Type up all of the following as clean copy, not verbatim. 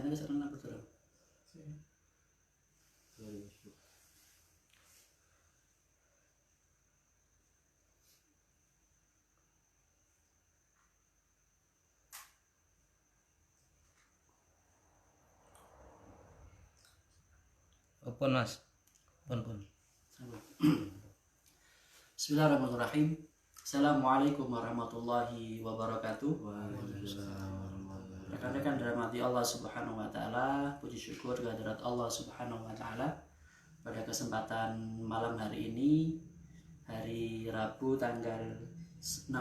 Sana sekarang apa tuh? Pun mas, pun. Bismillahirrahmanirrahim. Assalamualaikum warahmatullahi wabarakatuh. Rekan-rekan dirahmati Allah Subhanahu wa taala, puji syukur kehadirat Allah Subhanahu wa taala. Pada kesempatan malam hari ini, hari Rabu tanggal 16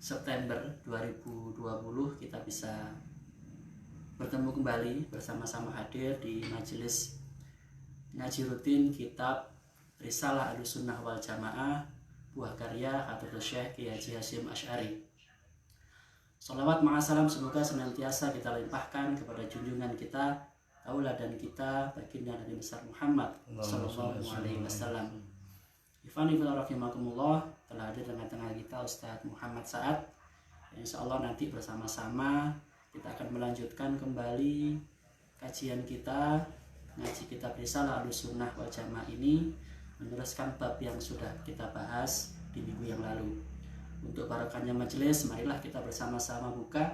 September 2020, kita bisa bertemu kembali bersama-sama hadir di majelis ngaji rutin kitab Risalah Ahlussunnah wal Jamaah, buah karya Hadratus Syekh Kiai Haji Hasyim Asy'ari. Shalawat ma'asalam semoga senantiasa kita limpahkan kepada junjungan kita, tauladan kita, baginda Nabi besar Muhammad sallallahu alaihi wasallam. Ifani fillah rahimakumullah, telah hadir tengah-tengah kita Ustadz Muhammad Sa'ad. Insyaallah nanti bersama-sama kita akan melanjutkan kembali kajian kita, ngaji kitab Risalah Ahlussunnah wal Jamaah ini, meneruskan bab yang sudah kita bahas di minggu yang lalu. Untuk barokahnya majelis, marilah kita bersama-sama buka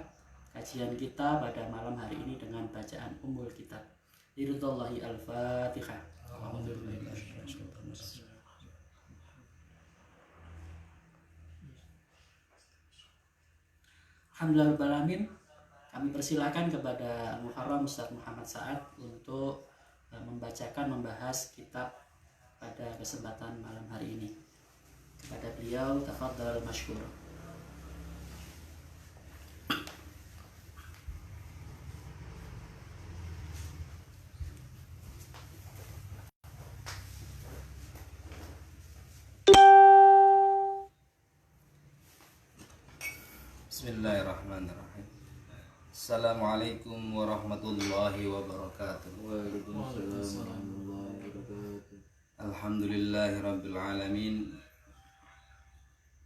kajian kita pada malam hari ini dengan bacaan Ummul Kitab. Ridwanullahi al-Fatihah. Alhamdulillahirrahmanirrahim. Kami persilakan kepada Muharram Ustadz Muhammad Sa'ad untuk membahas kitab pada kesempatan malam hari ini. Kepada beliau, tafadhal masykur. Bismillahirrahmanirrahim. Assalamualaikum warahmatullahi wabarakatuh. Waalaikumsalam warahmatullahi wabarakatuh. Alhamdulillahi rabbil alamin.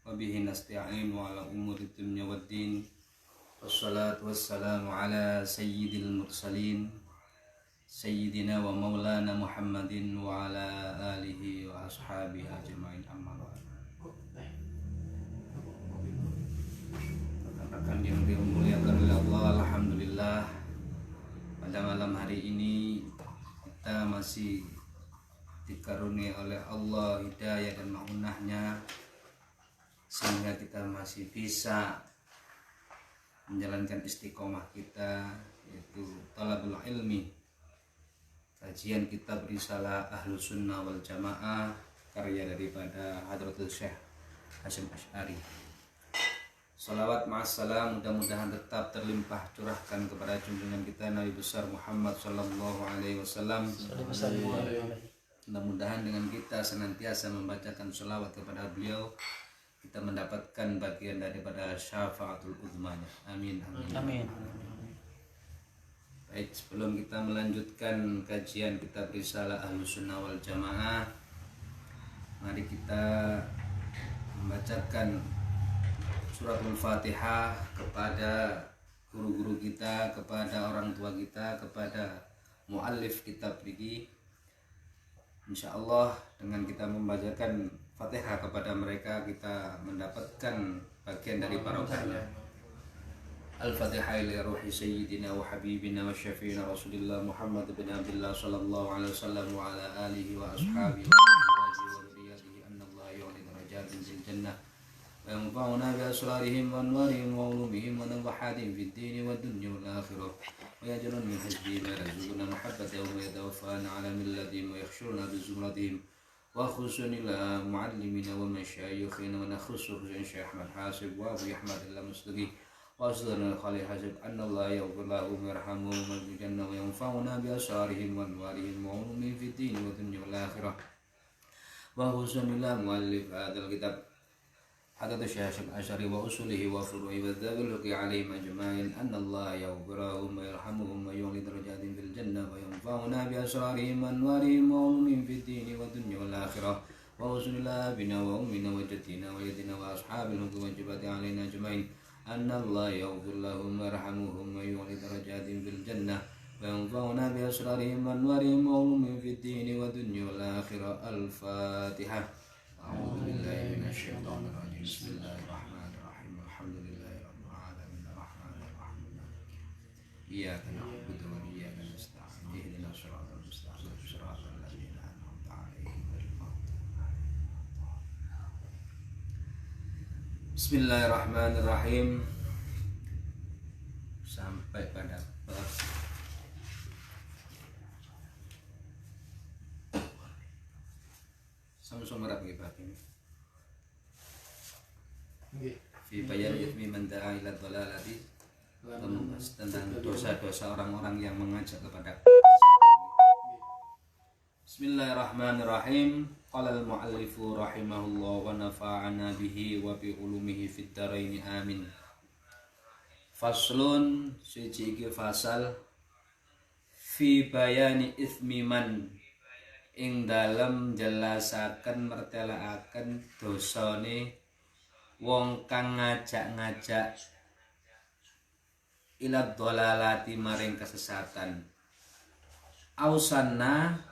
Wabihi nasta'in wa ala umuri dunya waddin. Wassalatu wassalamu ala sayyidil mursalin, sayyidina wa maulana Muhammadin wa ala alihi wa ashabihi ajma'in, amma ba'd. Rekan yang dimuliakan oleh Allah, alhamdulillah pada malam hari ini kita masih dikaruniai oleh Allah hidayah dan ma'unahnya, sehingga kita masih bisa menjalankan istiqomah kita, yaitu talabul ilmi, kajian kitab Risalah Ahlussunnah wal Jamaah, karya daripada Hadratus Syekh Hasyim Asy'ari. Salawat ma'assalam mudah-mudahan tetap terlimpah curahkan kepada junjungan kita Nabi besar Muhammad sallallahu alaihi wasallam. Mudah-mudahan dengan kita senantiasa membacakan salawat kepada beliau, kita mendapatkan bagian daripada syafaatul uzmanya. Amin, amin, Amin. Baik, sebelum kita melanjutkan kajian kitab Risalah Ahlussunnah wal Jamaah, mari kita membacakan suratul Fatihah kepada guru-guru kita, kepada orang tua kita, kepada muallif kitab ini. Insya Allah dengan kita membacakan Fatihah kepada mereka, kita mendapatkan bagian dari barokahnya. Al-Fatihah ila ruhi sayyidina wa habibina wa syafi'ina Rasulillah Muhammad bin Abdullah sallallahu alaihi wasallam wa ala alihi wa ashabihi wa dzurriyyatihi annallaha yu'li darajatin fil jannah wa yanfa'una bi asrarihim wa anwarihim wa ulumihim wa nafahatihim fid din wa dunya wal akhirah wa yajrun min hizbihim wa yarzuquna mahabbatahum wa yatawaffana ala millatihim wa yakhshuruna bi zumratihim wa khususan ila muallimina wa masyayikhina wa nakhussu Syekh Ahmad Hasib wa Abu Ahmad al-Mustaqi wa asdana Khalil Hasib annallaha yaghfir lahum wa yarhamuhum wa yujanna wa yanfa'una bi asrarihim wa anwarihim wa ulumihim fid din wa dunya wal akhirah wa khususan ila muallif hadzal kitab Hadratus Syekh Hasyim Asy'ari wa usulihi wa furu'i wa dzalluqi alaihim ajma'in annallaha yaghfir lahum wa yarhamuhum wa yu'li darajatin fil jannah wa yanfa'una bi asrarihim wa anwarihim wa ulumihim fid din wa dunya wal akhirah wa usulillah bina wa ummina wa jaddina wa yadina wa ashabil hukum wa jibati alaina ajma'in anna Allah yaghfir lahum warhamhum wa yu'li darajatin fil jannah wa yanfa'una bi asrarihim wa anwarihim wa ulumihim fid dini wa dunya wal akhirah. Al-Fatihah. A'udzu billahi minasy syaithanir rajim. Bismillahirrahmanirrahim. Alhamdulillahi rabbil alamin. Arrahmanir rahim. Iyyaka na'budu wa iyyaka nasta'in. Ihdinas siratal mustaqim. Siratal ladzina an'amta 'alaihim ghairil maghdubi 'alaihim. Bismillahirrahmanirrahim. Sampai pada bab sama-sama merap bab ini. Fi bayan ithmi man da'a ila dhalalati, membahas tentang dosa-dosa orang-orang yang mengajak kepada. Bismillahirrahmanirrahim. Qala al-mu'allifu rahimahullah wa nafa'ana bihi wa bi ulumihi fid dharain amin. Faslun siji iki fasal fi bayani ithmi man ing dalem jelasaken mertelaaken dosane wong kang ngajak-ngajak ila dhalalati maring kesesatan. Ausanna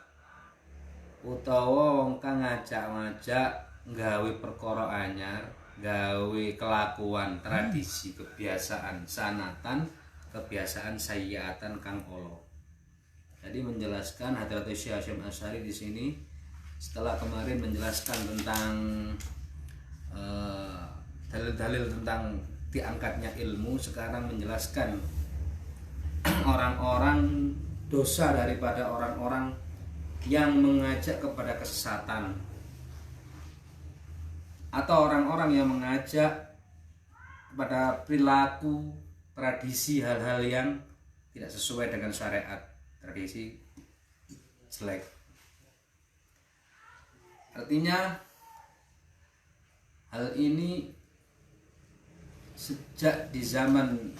utawa wong kang ngajak-ngajak gawe perkara anyar, gawe kelakuan, tradisi, kebiasaan sanatan, kebiasaan sayyiatan kang ala. Jadi menjelaskan Hadratus Syekh Hasyim Asy'ari di sini setelah kemarin menjelaskan tentang dalil-dalil tentang diangkatnya ilmu, sekarang menjelaskan orang-orang dosa daripada orang-orang yang mengajak kepada kesesatan atau orang-orang yang mengajak kepada perilaku, tradisi, hal-hal yang tidak sesuai dengan syariat, tradisi jelek. Artinya hal ini sejak di zaman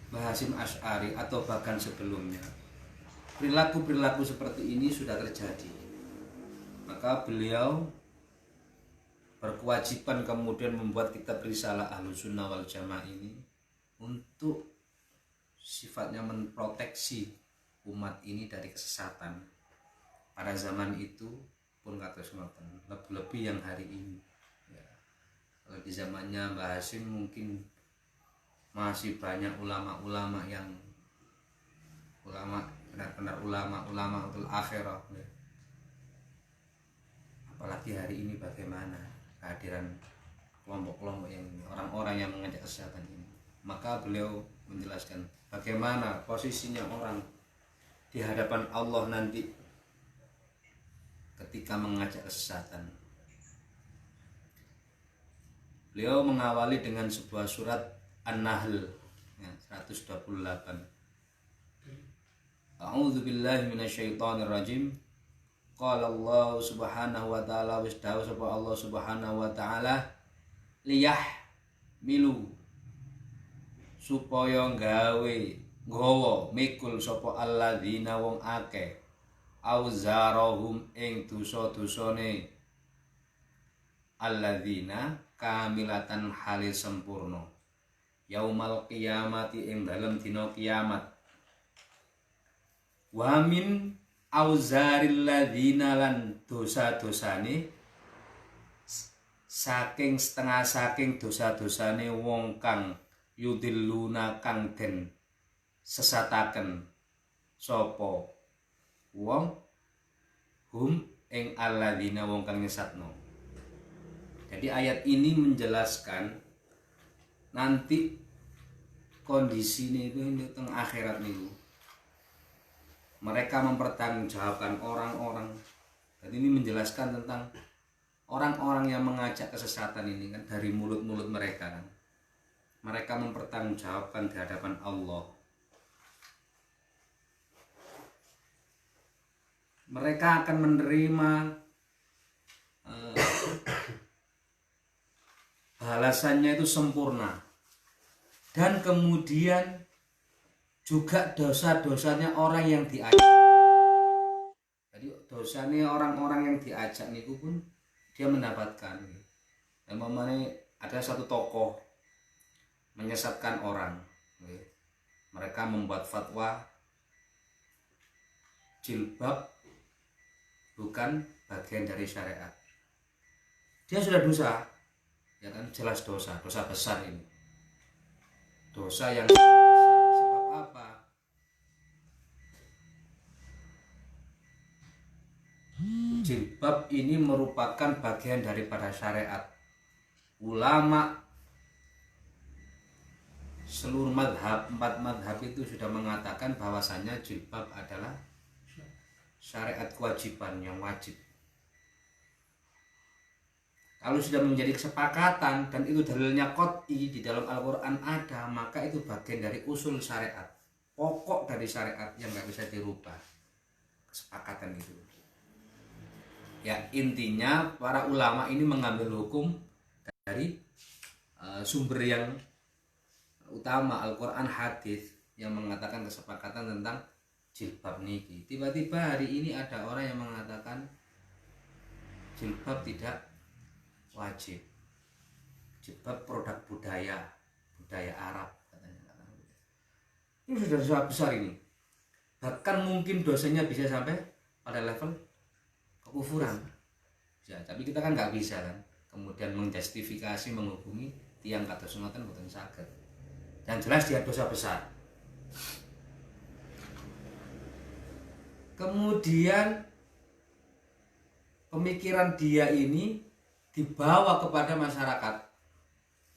Mbah Hasyim Asy'ari atau bahkan sebelumnya, perilaku-perilaku seperti ini sudah terjadi. Maka beliau berkewajiban kemudian membuat kitab Risalah Ahlussunnah wal Jamaah ini untuk sifatnya memproteksi umat ini dari kesesatan. Pada zaman itu pun kata semoten, lebih yang hari ini. Ya. Kalau di zamannya Mbah Hasyim mungkin masih banyak ulama-ulama yang benar-benar ulama untuk akhirah. Ya. Apalagi hari ini bagaimana kehadiran kelompok-kelompok yang ini, orang-orang yang mengajak kesesatan ini. Maka beliau menjelaskan bagaimana posisinya orang di hadapan Allah nanti ketika mengajak kesesatan. Beliau mengawali dengan sebuah surat An-Nahl ya, 128. A'udzu billahi minasyaitonir rajim. Qala Allah Subhanahu wa ta'ala, wis dawuh sapa Allah Subhanahu wa ta'ala, liyah milu, supaya nggawa mikul sapa alladzina wong akeh auzarahum ing dosa-dosane alladzina kamilatan halil sempurna yaumal qiyamati ing dalem dina kiamat. Wa min auzaril ladzina lan dosa-dosane saking setengah saking dosa-dosane wong kang yudilluna kang den sesataken sapa wong hum ing alladzina wong kang nyesatno. Jadi ayat ini menjelaskan nanti kondisi itu di tengah akhirat niku. Mereka mempertanggungjawabkan orang-orang. Dan ini menjelaskan tentang orang-orang yang mengajak kesesatan ini kan dari mulut-mulut mereka kan. Mereka mempertanggungjawabkan di hadapan Allah. Mereka akan menerima balasannya itu sempurna. Dan kemudian juga dosa-dosanya orang yang diajak. Jadi dosanya orang-orang yang diajak niku pun dia mendapatkan. Umpamanya ada satu tokoh menyesatkan orang. Mereka membuat fatwa jilbab bukan bagian dari syariat. Dia sudah dosa, ya kan, jelas dosa besar ini. Dosa yang besar. Sebab apa? Jilbab ini merupakan bagian daripada syariat. Ulama seluruh madhab, 4 madhab itu sudah mengatakan bahwasannya jilbab adalah syariat kewajiban yang wajib. Kalau sudah menjadi kesepakatan dan itu dalilnya qot'i di dalam Al-Quran ada, maka itu bagian dari usul syariat, pokok dari syariat yang nggak bisa dirubah. Kesepakatan itu. Ya, intinya para ulama ini mengambil hukum dari sumber yang utama, Al-Quran, hadis yang mengatakan kesepakatan tentang jilbab niki. Tiba-tiba hari ini ada orang yang mengatakan jilbab tidak wajib. Jilbab produk budaya Arab katanya. Ini sudah dosa besar ini. Bahkan mungkin dosanya bisa sampai pada level kekufuran. Ya, tapi kita kan nggak bisa kan. Kemudian menjustifikasi menghubungi tiang kata sunatan bukan saged. Yang jelas dia dosa besar. Kemudian pemikiran dia ini dibawa kepada masyarakat.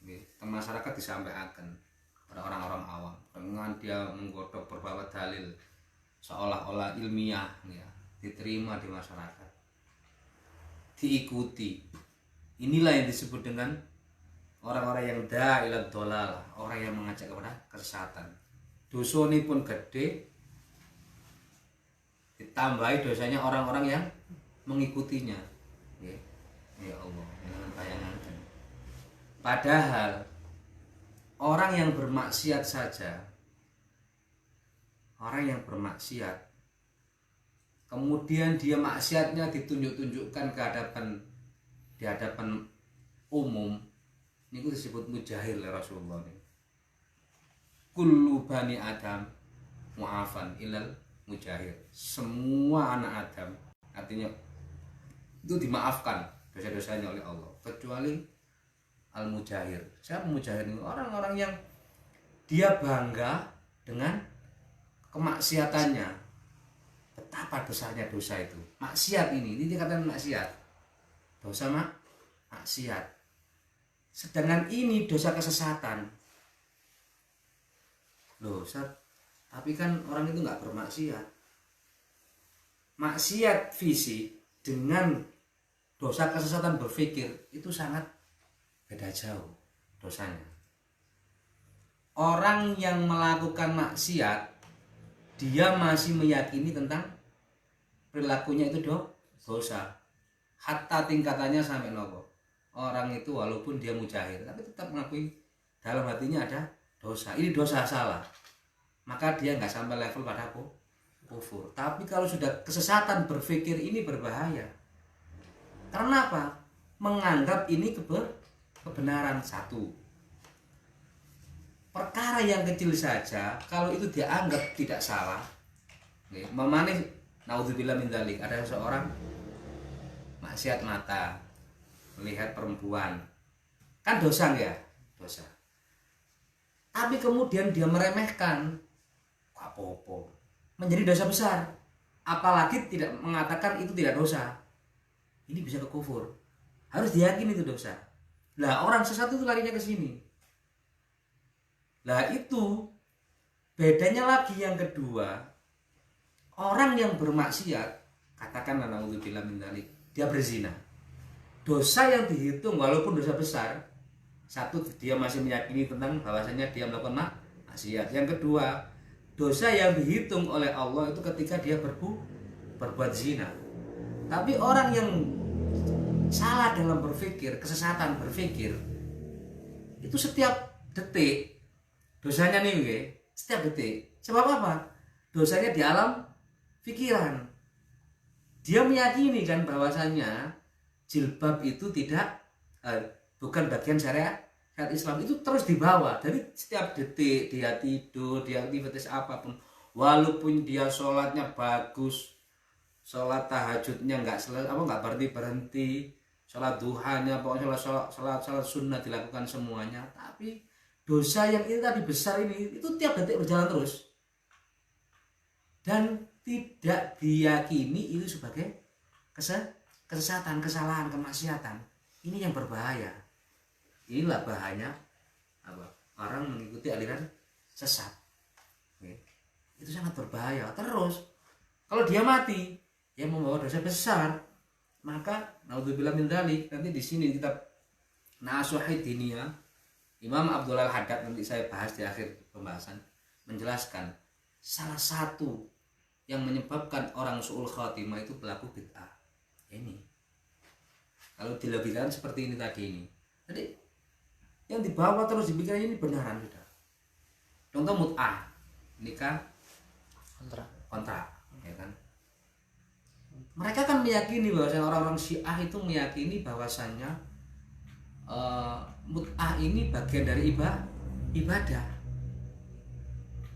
Ke masyarakat disampaikan kepada orang-orang awam dengan dia menggodok berbagai dalil seolah-olah ilmiah, ya, diterima di masyarakat, diikuti. Inilah yang disebut dengan orang-orang yang da'ilat dolalah, orang yang mengajak kepada kesesatan. Dosanya pun gede, ditambahi dosanya orang-orang yang mengikutinya. Ya Allah, jangan bayangkan. Padahal orang yang bermaksiat saja, orang yang bermaksiat, kemudian dia maksiatnya ditunjuk-tunjukkan di hadapan umum, ini disebut mujahir oleh Rasulullah. Kullu bani Adam mu'afan ilal mujahir. Semua anak Adam, artinya itu dimaafkan dosa-dosanya oleh Allah, kecuali al-mujahir. Siapa mujahir? Orang-orang yang dia bangga dengan kemaksiatannya. Betapa besarnya dosa itu. Maksiat ini dikatakan maksiat. Dosa maksiat. Sedangkan ini dosa kesesatan. Loh, Ustaz, tapi kan orang itu nggak bermaksiat. Maksiat fisik dengan dosa kesesatan berpikir itu sangat beda jauh dosanya. Orang yang melakukan maksiat, dia masih meyakini tentang perilakunya itu dosa. Hatta tingkatannya sampai nopo. Orang itu walaupun dia mujahir, tapi tetap mengakui dalam hatinya ada dosa. Ini dosa salah. Maka dia nggak sampai level pada kufur. Tapi kalau sudah kesesatan berpikir, ini berbahaya. Karena apa? Menganggap ini kebenaran. Satu, perkara yang kecil saja kalau itu dianggap tidak salah, memanis, naudzubillah min dzalik, ada seorang maksiat mata, melihat perempuan, kan dosa ya, dosa. Tapi kemudian dia meremehkan, apa-apa, menjadi dosa besar. Apalagi tidak mengatakan itu tidak dosa. Ini bisa ke kufur. Harus diyakini itu dosa. Lah orang sesat itu larinya ke sini. Lah itu bedanya lagi yang kedua. Orang yang bermaksiat, katakanlah naudzubillah min dzalik, dia berzina. Dosa yang dihitung walaupun dosa besar, satu, dia masih meyakini tentang bahwasanya dia melakukan maksiat. Yang kedua, dosa yang dihitung oleh Allah itu ketika dia berbuat zina. Tapi orang yang salah dalam berpikir, kesesatan berpikir, itu setiap detik dosanya nih, setiap detik. Sebab apa? Dosanya di alam pikiran. Dia meyakini kan bahwasanya jilbab itu bukan bagian syariat. syariat Islam itu terus dibawa dari setiap detik dia tidur, dia aktivitas apapun, walaupun dia sholatnya bagus, sholat tahajudnya nggak berhenti, sholat duhanya, pokoknya sholat sunnah dilakukan semuanya, tapi dosa yang ini tadi besar ini itu tiap detik berjalan terus dan tidak diyakini itu sebagai kesesatan, kesalahan, kemaksiatan. Ini yang berbahaya. Inilah bahaya orang mengikuti aliran sesat. Itu sangat berbahaya. Terus kalau dia mati, dia membawa dosa besar, maka naudzubillah min dzalik. Nanti di sini kitab Nasuhid Diniyah Imam Abdul Al-Haddad, nanti saya bahas di akhir pembahasan, menjelaskan salah satu yang menyebabkan orang su'ul khatimah itu pelaku bid'ah. Ini kalau dilogikakan seperti ini tadi ini. Jadi yang dibawa terus dipikirkan ini benaran sudah. Contoh mut'ah, nikah kontrak, ya kan? Mereka kan meyakini bahwasanya orang-orang Syiah itu meyakini bahwasannya mut'ah ini bagian dari ibadah.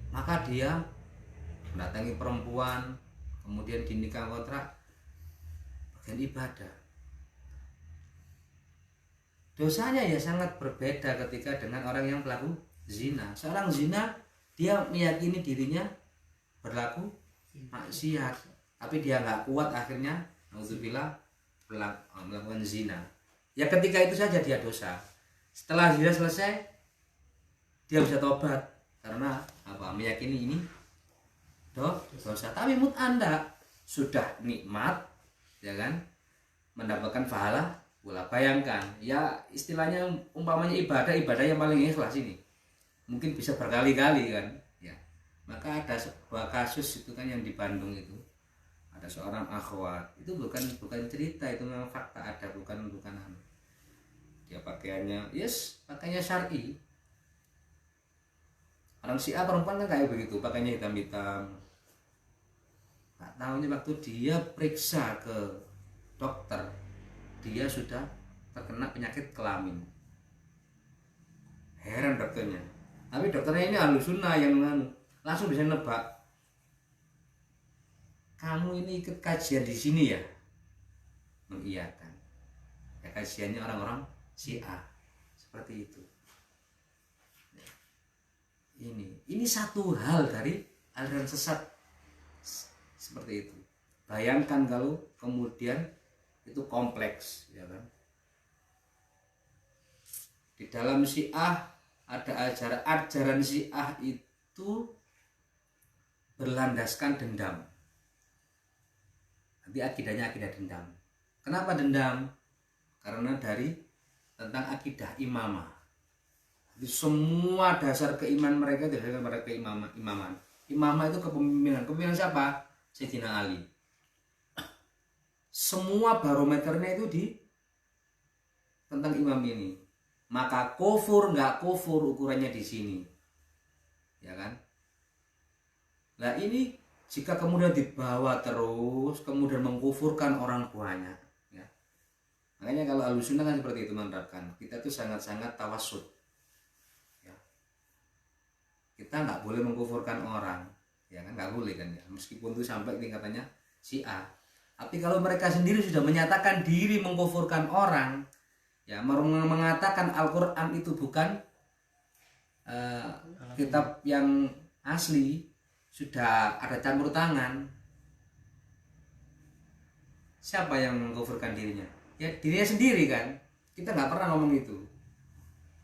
Maka dia mendatangi perempuan, kemudian dinikah kontrak, bagian ibadah. Dosanya ya sangat berbeda ketika dengan orang yang pelaku zina. Seorang zina dia meyakini dirinya berlaku maksiat, tapi dia nggak kuat, akhirnya naudzubillah melakukan zina. Ya ketika itu saja dia dosa. Setelah zina selesai, dia bisa tobat karena meyakini ini dosa. Tapi Anda sudah nikmat, ya kan, mendapatkan pahala pula. Bayangkan, ya istilahnya umpamanya ibadah yang paling ikhlas ini mungkin bisa berkali-kali kan, ya. Maka ada sebuah kasus itu kan yang di Bandung itu, ada seorang akhwat, itu bukan cerita, itu memang fakta ada, bukan dia pakaiannya pakaiannya syar'i. Orang Syiah perempuan kan kayak begitu, pakainya hitam-hitam. Nggak tahunya waktu dia periksa ke dokter, dia sudah terkena penyakit kelamin. Heran dokternya. Tapi dokternya ini ahlu sunnah yang langsung bisa nebak. Kamu ini ikut kajian di sini ya? Mengiyakan. Ya kajiannya orang-orang Syiah. Seperti itu. Ini satu hal dari aliran sesat seperti itu. Bayangkan kalau kemudian itu kompleks, ya kan? Di dalam Syiah ada ajaran Syiah itu berlandaskan dendam. Nanti akidahnya akidah dendam. Kenapa dendam? Karena dari tentang akidah imamah. Jadi semua dasar keimanan mereka didasarkan pada imaman. Imamah itu kepemimpinan. Kepemimpinan siapa? Sayyidina Ali. Semua barometernya itu tentang imam ini. Maka kufur nggak kufur ukurannya di sini, ya kan? Nah ini jika kemudian dibawa terus, kemudian mengkufurkan orang tuanya, ya. Makanya kalau Ahlussunnah kan seperti itu menerapkan. Kita tuh sangat-sangat tawassut, ya. Kita nggak boleh mengkufurkan orang, ya kan? Nggak boleh kan ya. Meskipun itu sampai tingkatannya Syiah. Tapi kalau mereka sendiri sudah menyatakan diri mengkufurkan orang, ya, mengatakan Al-Quran itu bukan kitab yang asli, sudah ada campur tangan. Siapa yang mengkufurkan dirinya? Ya dirinya sendiri kan. Kita nggak pernah ngomong itu,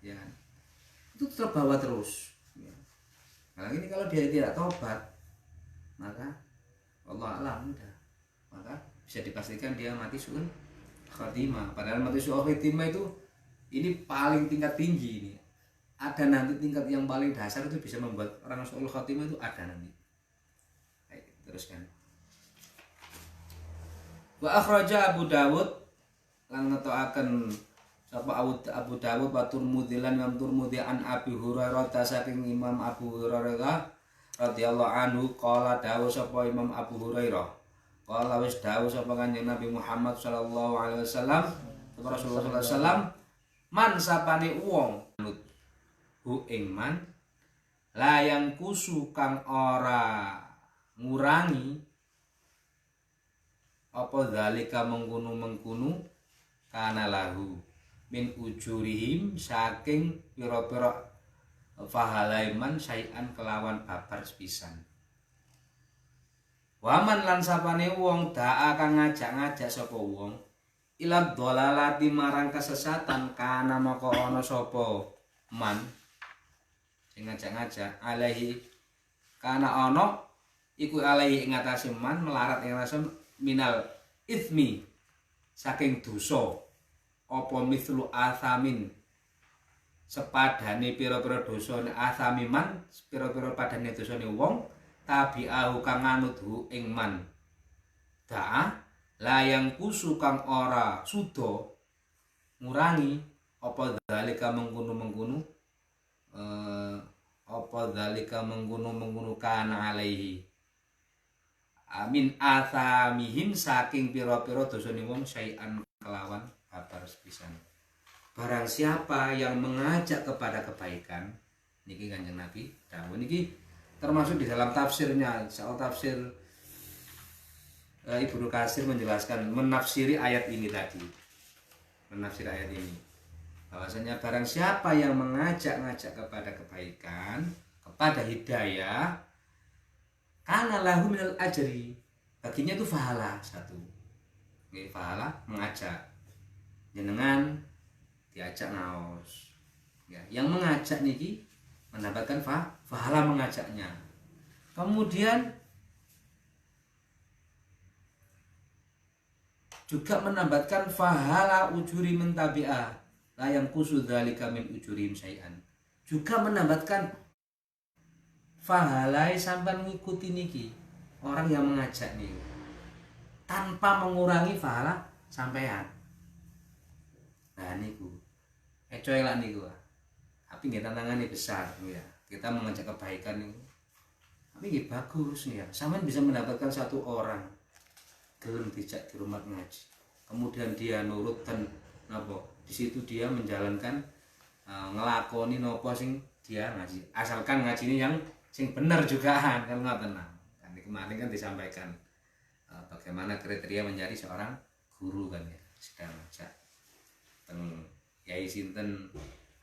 ya. Itu terbawa terus, ya. Nah ini kalau dia tidak tobat, maka Allah alam udah, maka bisa dipastikan dia mati su'ul khatimah. Padahal mati su'ul khatimah itu ini paling tingkat tinggi ini. Ada nanti tingkat yang paling dasar itu bisa membuat orang su'ul khatimah itu ada nanti. Baik, teruskan. Wa akhraja Abu Dawud lan ngetoaken sapa Abu Dawud wa Tirmidzi lan Imam Tirmidzi an Abi Hurairah saking Imam Abu Hurairah radhiyallahu anhu qala dawuh sapa Imam Abu Hurairah. Qala wis dawuh sapa Kanjeng Nabi Muhammad sallallahu alaihi wasallam, Rasulullah sallallahu alaihi wasallam, man sapane wong anut hu ing man layang kusu kang ora ngurangi apa zalika mengkunu kana lahu min ujurihim saking pira-pira fahalaiman sayan kelawan babar sepisan. Waman lan sapane wong da'a kang ngajak-ngajak sapa wong ila dolalati marang kesesatan kana maka ana sapa man sing ngajak-ngajak alaihi kana ana iku alaihi ing atase man melarat ing atase minal ithmi saking dosa apa mislu athamin sepadane pira-pira dosane athamiman pira-pira padane dosane wong tabi'ahu kang nganut hu ing man da'a layang kusu kang ora suda ngurangi apa zalika mengkono apa zalika mengkono kana alaihi amin athamihim saking pira-pira dosane wong sayan kelawan babar sepisan. Barang siapa yang mengajak kepada kebaikan niki Kanjeng Nabi dawuh niki termasuk di dalam tafsirnya soal tafsir Ibnu Katsir menjelaskan menafsiri ayat ini tadi. Menafsiri ayat ini bahwasanya barang siapa yang mengajak-ngajak kepada kebaikan, kepada hidayah, kana lahu minal ajri, baginya itu fahala satu. Oke, fahala mengajak. Jenengan diajak ngaos. Ya, yang mengajak niki mendapatkan fahala mengajaknya. Kemudian juga mendapatkan fahala ujuri mentabi'ah la yang kusu dzalika min ujurim syai'an. Juga mendapatkan fahalai sampai mengikuti niki orang yang mengajak nih tanpa mengurangi fahala sampean. Nah niku coy lah niku. Tapi nggih tantangannya besar ya. Kita mengajak kebaikan niku. Tapi nggih bagus ya. Sampean bisa mendapatkan satu orang gelem dijak di rumah ngaji. Kemudian dia nurut dan napa? Di situ dia menjalankan ngelakoni napa sing dia ngaji. Asalkan ngajine yang sing bener juga kan ngoten. Kan kemarin kan disampaikan bagaimana kriteria menjadi seorang guru kan ya. Sedang ngajak teng Yai sinten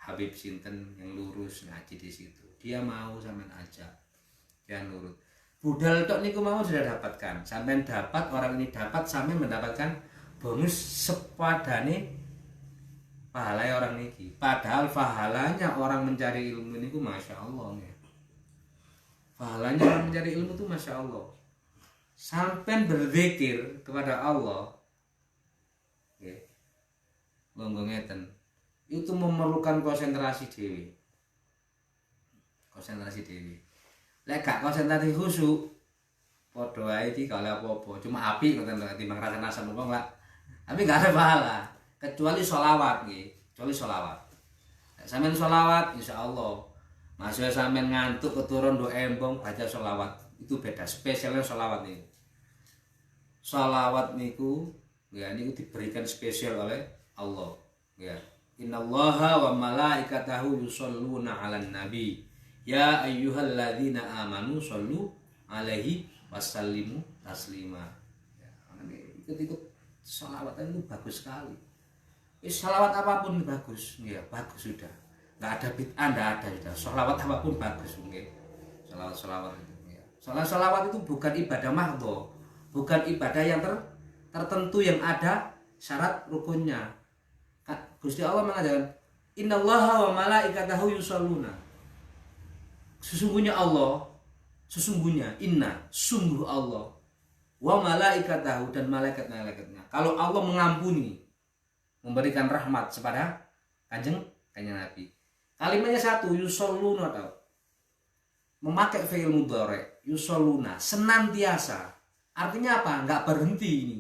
Habib sinten yang lurus ngaji di situ. Dia mau sampean ajak. Dia nurut. Budal tok niku mau sudah dapatkan. Sampean dapat, orang ini dapat, sampean mendapatkan bonus sepadane pahalai orang niki. Padahal pahalanya orang mencari ilmu niku Masya Allah ya. Pahalanya orang mencari ilmu itu Masya Allah. Sampean berzikir kepada Allah. Ya. Monggo ngeten. Itu memerlukan konsentrasi dewi. Konsentrasi dewi. Lek gak konsentrasi khusyuk, padha ae iki gak oleh apa-apa. Cuma apik ngoten lho timbang rasa-rasa wong lak. Tapi gak ada pahala kecuali sholawat nggih. Kecuali sholawat. Nek sampean sholawat insyaallah masih sampean ngantuk keturun do embong baca sholawat. Itu beda spesialnya sholawat niku. Sholawat niku ya niku diberikan spesial oleh Allah. Ya. Innallaha wa malaikatahu yusholluna 'alan nabi. Ya ayyuhalladzina amanu shollu 'alaihi wasallimu taslima. Ya, ikut-ikut sholawatan itu bagus sekali. Sholawat apapun bagus, ya bagus sudah. Enggak ada bid'ah, enggak ada sudah. Sholawat apapun bagus, nggih. Sholawat itu ya. Sholawat itu bukan ibadah mahdho, bukan ibadah yang tertentu yang ada syarat rukunnya. Gusti Allah mengatakan innallaha wa malaikatahu yusholluna. Sesungguhnya Allah, sesungguhnya inna, sungguh Allah wa malaikatahu dan malaikat-malaikatnya. Kalau Allah mengampuni, memberikan rahmat kepada kanjeng Nabi. Kalimatnya satu, yusholluna atau memakai fi'il mudhari, yusholluna senantiasa. Artinya apa? Enggak berhenti ini.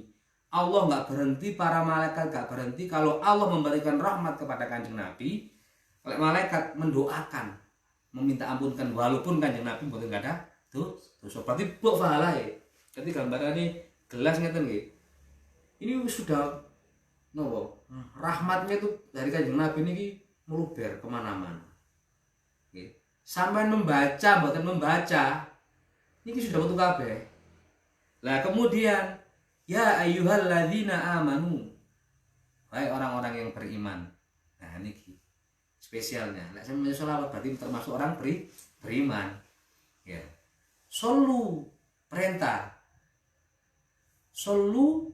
Allah enggak berhenti, para malaikat enggak berhenti. Kalau Allah memberikan rahmat kepada kanjeng Nabi, oleh malaikat mendoakan, meminta ampunkan walaupun kanjeng Nabi mboten enggak ada dosa. Berarti buk fahalae. Jadi gambarannya gelas ngeten nggih. Ini sudah nopo? Rahmatnya itu dari kanjeng Nabi niki meluber kemana-mana. Nggih. Sampai membaca, mboten membaca, ini sudah metu kabeh. Lah kemudian ya ayyuhalladzina amanu, hai orang-orang yang beriman. Nah niki spesialnya. Lek sampeyan selawat berarti termasuk orang beriman. Ya. Solu perintah. Solu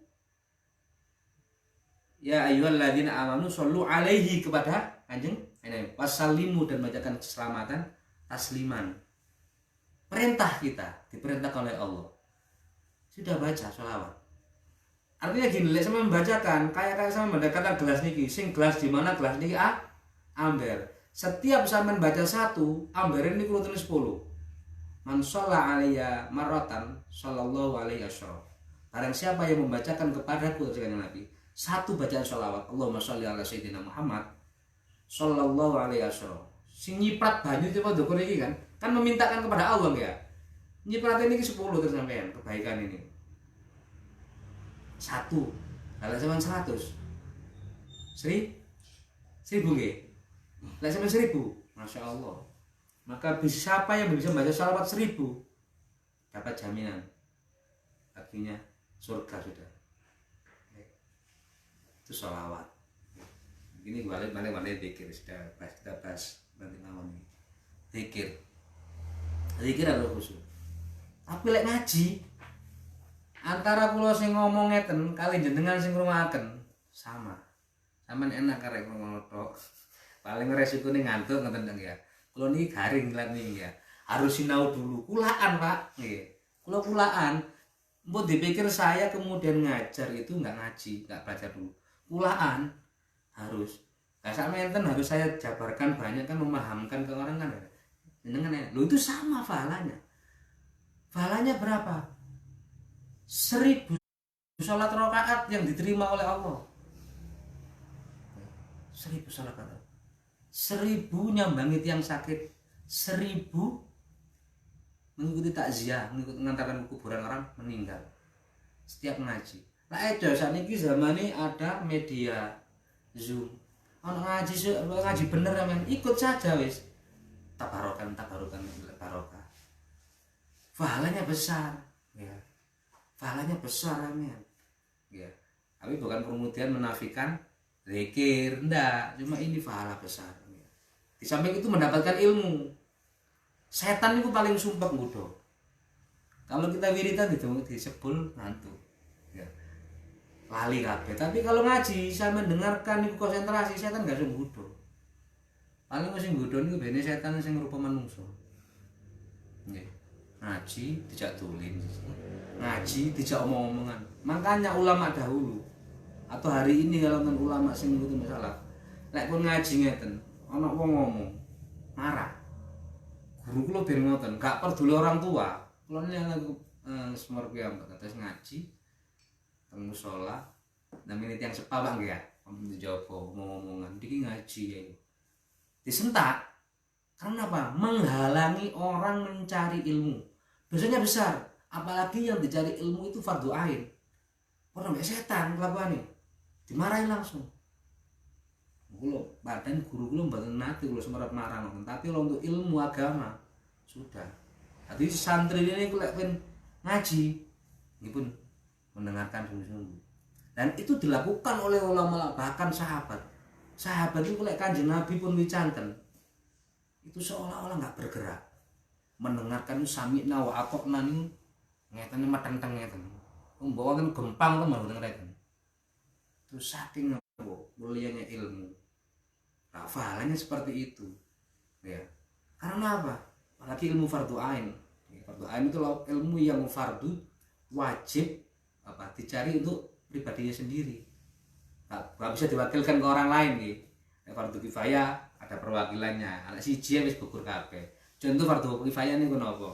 ya ayyuhalladzina amanu shollu alaihi kepada Kanjeng wasallimu dan bacakan keselamatan tasliman. Perintah kita diperintahkan oleh Allah. Sudah baca sholawat. Artinya gini, lek sama membacakan kayak sama mendekatkan gelas niki, sing gelas di mana gelas niki amber. Setiap sampean baca satu, amber ini kulo tulis 10. Man shalla alayya marratan sallallahu alaihi wasallam. Barang siapa yang membacakan kepadaku dengan Nabi satu bacaan sholawat, Allahumma sholli ala sayyidina Muhammad sallallahu alaihi wasallam. Sing nyiprat banyu coba ndukur iki kan memintakan kepada Allah ya. Nyiprat ini 10 terus sampean kebaikan ini. 1. Kalau sampean 100. 1000 nggih. Lah sampean 1000, Masya Allah. Maka siapa yang bisa membaca sholawat 1000 dapat jaminan. Artinya surga sudah. Itu sholawat. Ini balik zikir sudah kita bahas nanti malam ini. Zikir adalah khusyuk. Tapi lek ngaji antara kula sing ngomong ngeten kali jenengan sing ngrungokaken sama. Sampeyan enak karek ngomong tok. Paling resikone ngantuk ngoten ya. Kula niki garing lan niki ya. Harus sinau dulu. Kulaan, Pak. Nggih. Kula kulaan. Mbok dipikir saya kemudian ngajar itu enggak ngaji, enggak belajar dulu. Kulaan harus. Nah, sampeyan harus saya jabarkan banyak kan memahamkan ke orang kan. Jenengan lho itu sama pahalanya. Pahalanya berapa? 1000 sholat rakaat yang diterima oleh Allah. 1000 sholat rakaat. 1000 nyambangi tiang sakit. 1000 mengikuti takziah, mengikuti mengantarkan kuburan orang meninggal. Setiap ngaji. Lah edo saniki zamane ada media Zoom. Ono ngaji bener men ikut saja wis. Tabarokan barokah. Pahalanya besar, ya. Pahalanya besar men. Ya. Tapi bukan kemudian menafikan zikir, enggak, cuma ini pahala besar. Ya. Di samping itu mendapatkan ilmu. Setan itu paling sumpek ngudo. Kalau kita wiridan disebul ngantuk. Ya. Lali kabeh. Tapi kalau ngaji saya mendengarkan itu konsentrasi, setan enggak ngudo. Paling sing nggodho niku bene setan sing rupa manungsa. Nggih. Ngaji dijak tulen. Ngaji dijak omong-omongan. Makanya ulama dahulu atau hari ini kalau ulama sing ngurusi masalah, lek pun ngaji ngeten, ana wong ngomong marah. Guru kula ben ngoten, gak peduli orang tua. Kula niku semar piyambak atas ngaji teng musala. Namine tiyang sepa Pak nggih ya. Menjawab omong-omongan iki ngaji ya. Disentak karena apa? Menghalangi orang mencari ilmu. Dosanya besar, apalagi yang dicari ilmu itu fardu ain. Orang gak setan kelakuannya dimarahin langsung. Kulo badan guru kulo mboten nate kulo semerap marah ngoten, tapi kalau untuk ilmu agama sudah. Jadi santri ini kulo pen ngaji nggih mendengarkan sungguh-sungguh. Dan itu dilakukan oleh ulama bahkan sahabat. Sahabat itu lek Kanjeng Nabi pun wicanten. Itu seolah-olah enggak bergerak. Mendengarkan sami'na wa ata'na niku ngeten meteng-teng ngeten. Membawa kan gempang teman dengerin. Itu saking mulianya ilmu. Nah, pahalanya seperti itu. Ya. Karena apa? Apalagi ilmu fardu ain. Fardu ain itu ilmu yang fardu wajib dicari untuk pribadinya sendiri. Gak bisa diwakilkan ke orang lain nih. Fardu kifayah ada perwakilannya. Anak siji wis gugur kabeh. Contoh fardu kifayah niku napa?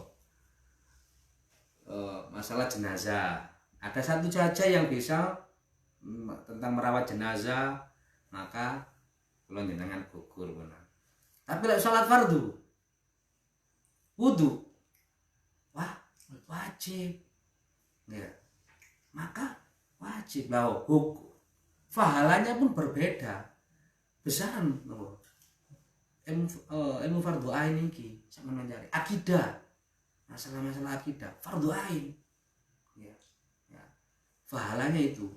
Masalah jenazah. Ada satu saja yang bisa tentang merawat jenazah, maka kula jenengan gugur benar. Tapi lek salat fardu wudu wajib. Ya. Maka wajib lah hukum. Pahalanya pun berbeda. Besaran ilmu fardhu ain iki sampeyan mencari akidah, masalah-masalah akidah fardhu ain ya, ya. Pahalanya itu.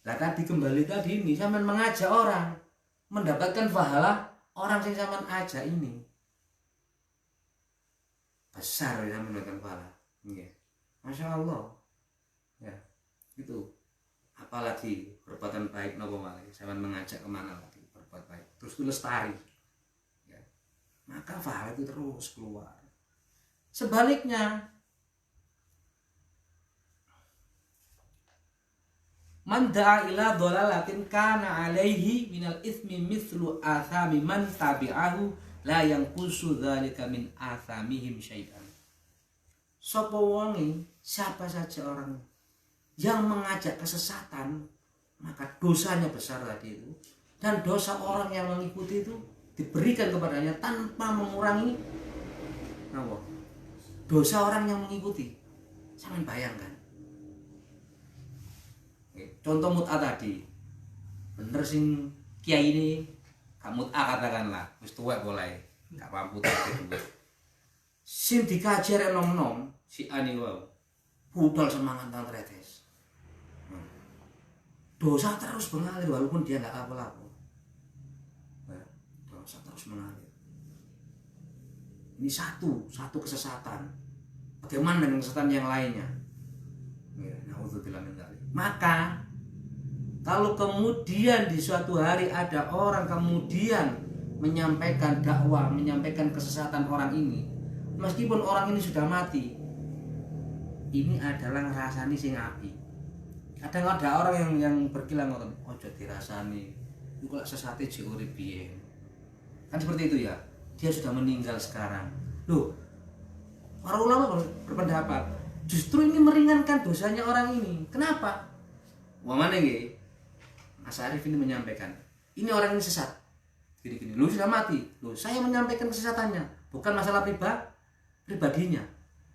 Lah tadi kembali tadi ini sampeyan mengajak orang mendapatkan pahala orang yang sampeyan ajak ini besar ya mendapatkan pahala. Ya. Masya Allah ya itu. Apalagi perbuatan baik nopo malih sampeyan mengajak kemana lagi berbuat baik terus itu lestari ya. Maka pahala itu terus keluar. Sebaliknya man da'a ila dhalalatin kana alaihi minal itsmi mithlu athami man tabi'ahu la yanqusu dzalika min athamihim syai'an. Sapa wonge, siapa saja orang yang mengajak kesesatan, maka dosanya besar tadi itu, dan dosa orang yang mengikuti itu diberikan kepadanya tanpa mengurangi apa? Dosa orang yang mengikuti. Jangan bayangkan. Contoh mut'ah tadi, bener sing kiai ini gak mut'ah katakanlah, wis tuwek boleh, gak mampu tapi duit. Sing dikaji rek nom-nom si ani wae. Budal semangat nang tretes. Dosa terus mengalir walaupun dia gak apa-apa. Dosa terus mengalir. Ini satu kesesatan. Bagaimana dengan kesesatan yang lainnya? Ya, naudzubillah min dzalik. Maka kalau kemudian di suatu hari ada orang kemudian menyampaikan dakwah, menyampaikan kesesatan orang ini, meskipun orang ini sudah mati, ini adalah ngerasani sing api. Kadang ada orang yang berkilang ngoten, ojo dirasani, iku lek sesate jek urip biyen. Kan seperti itu ya. Dia sudah meninggal sekarang. Loh, para ulama berpendapat justru ini meringankan dosanya orang ini. Kenapa? Mana nggih? Mas Arif ini menyampaikan, ini orang ini sesat. Gini-gini, lu sudah mati. Lu saya menyampaikan kesesatannya, bukan masalah pribadinya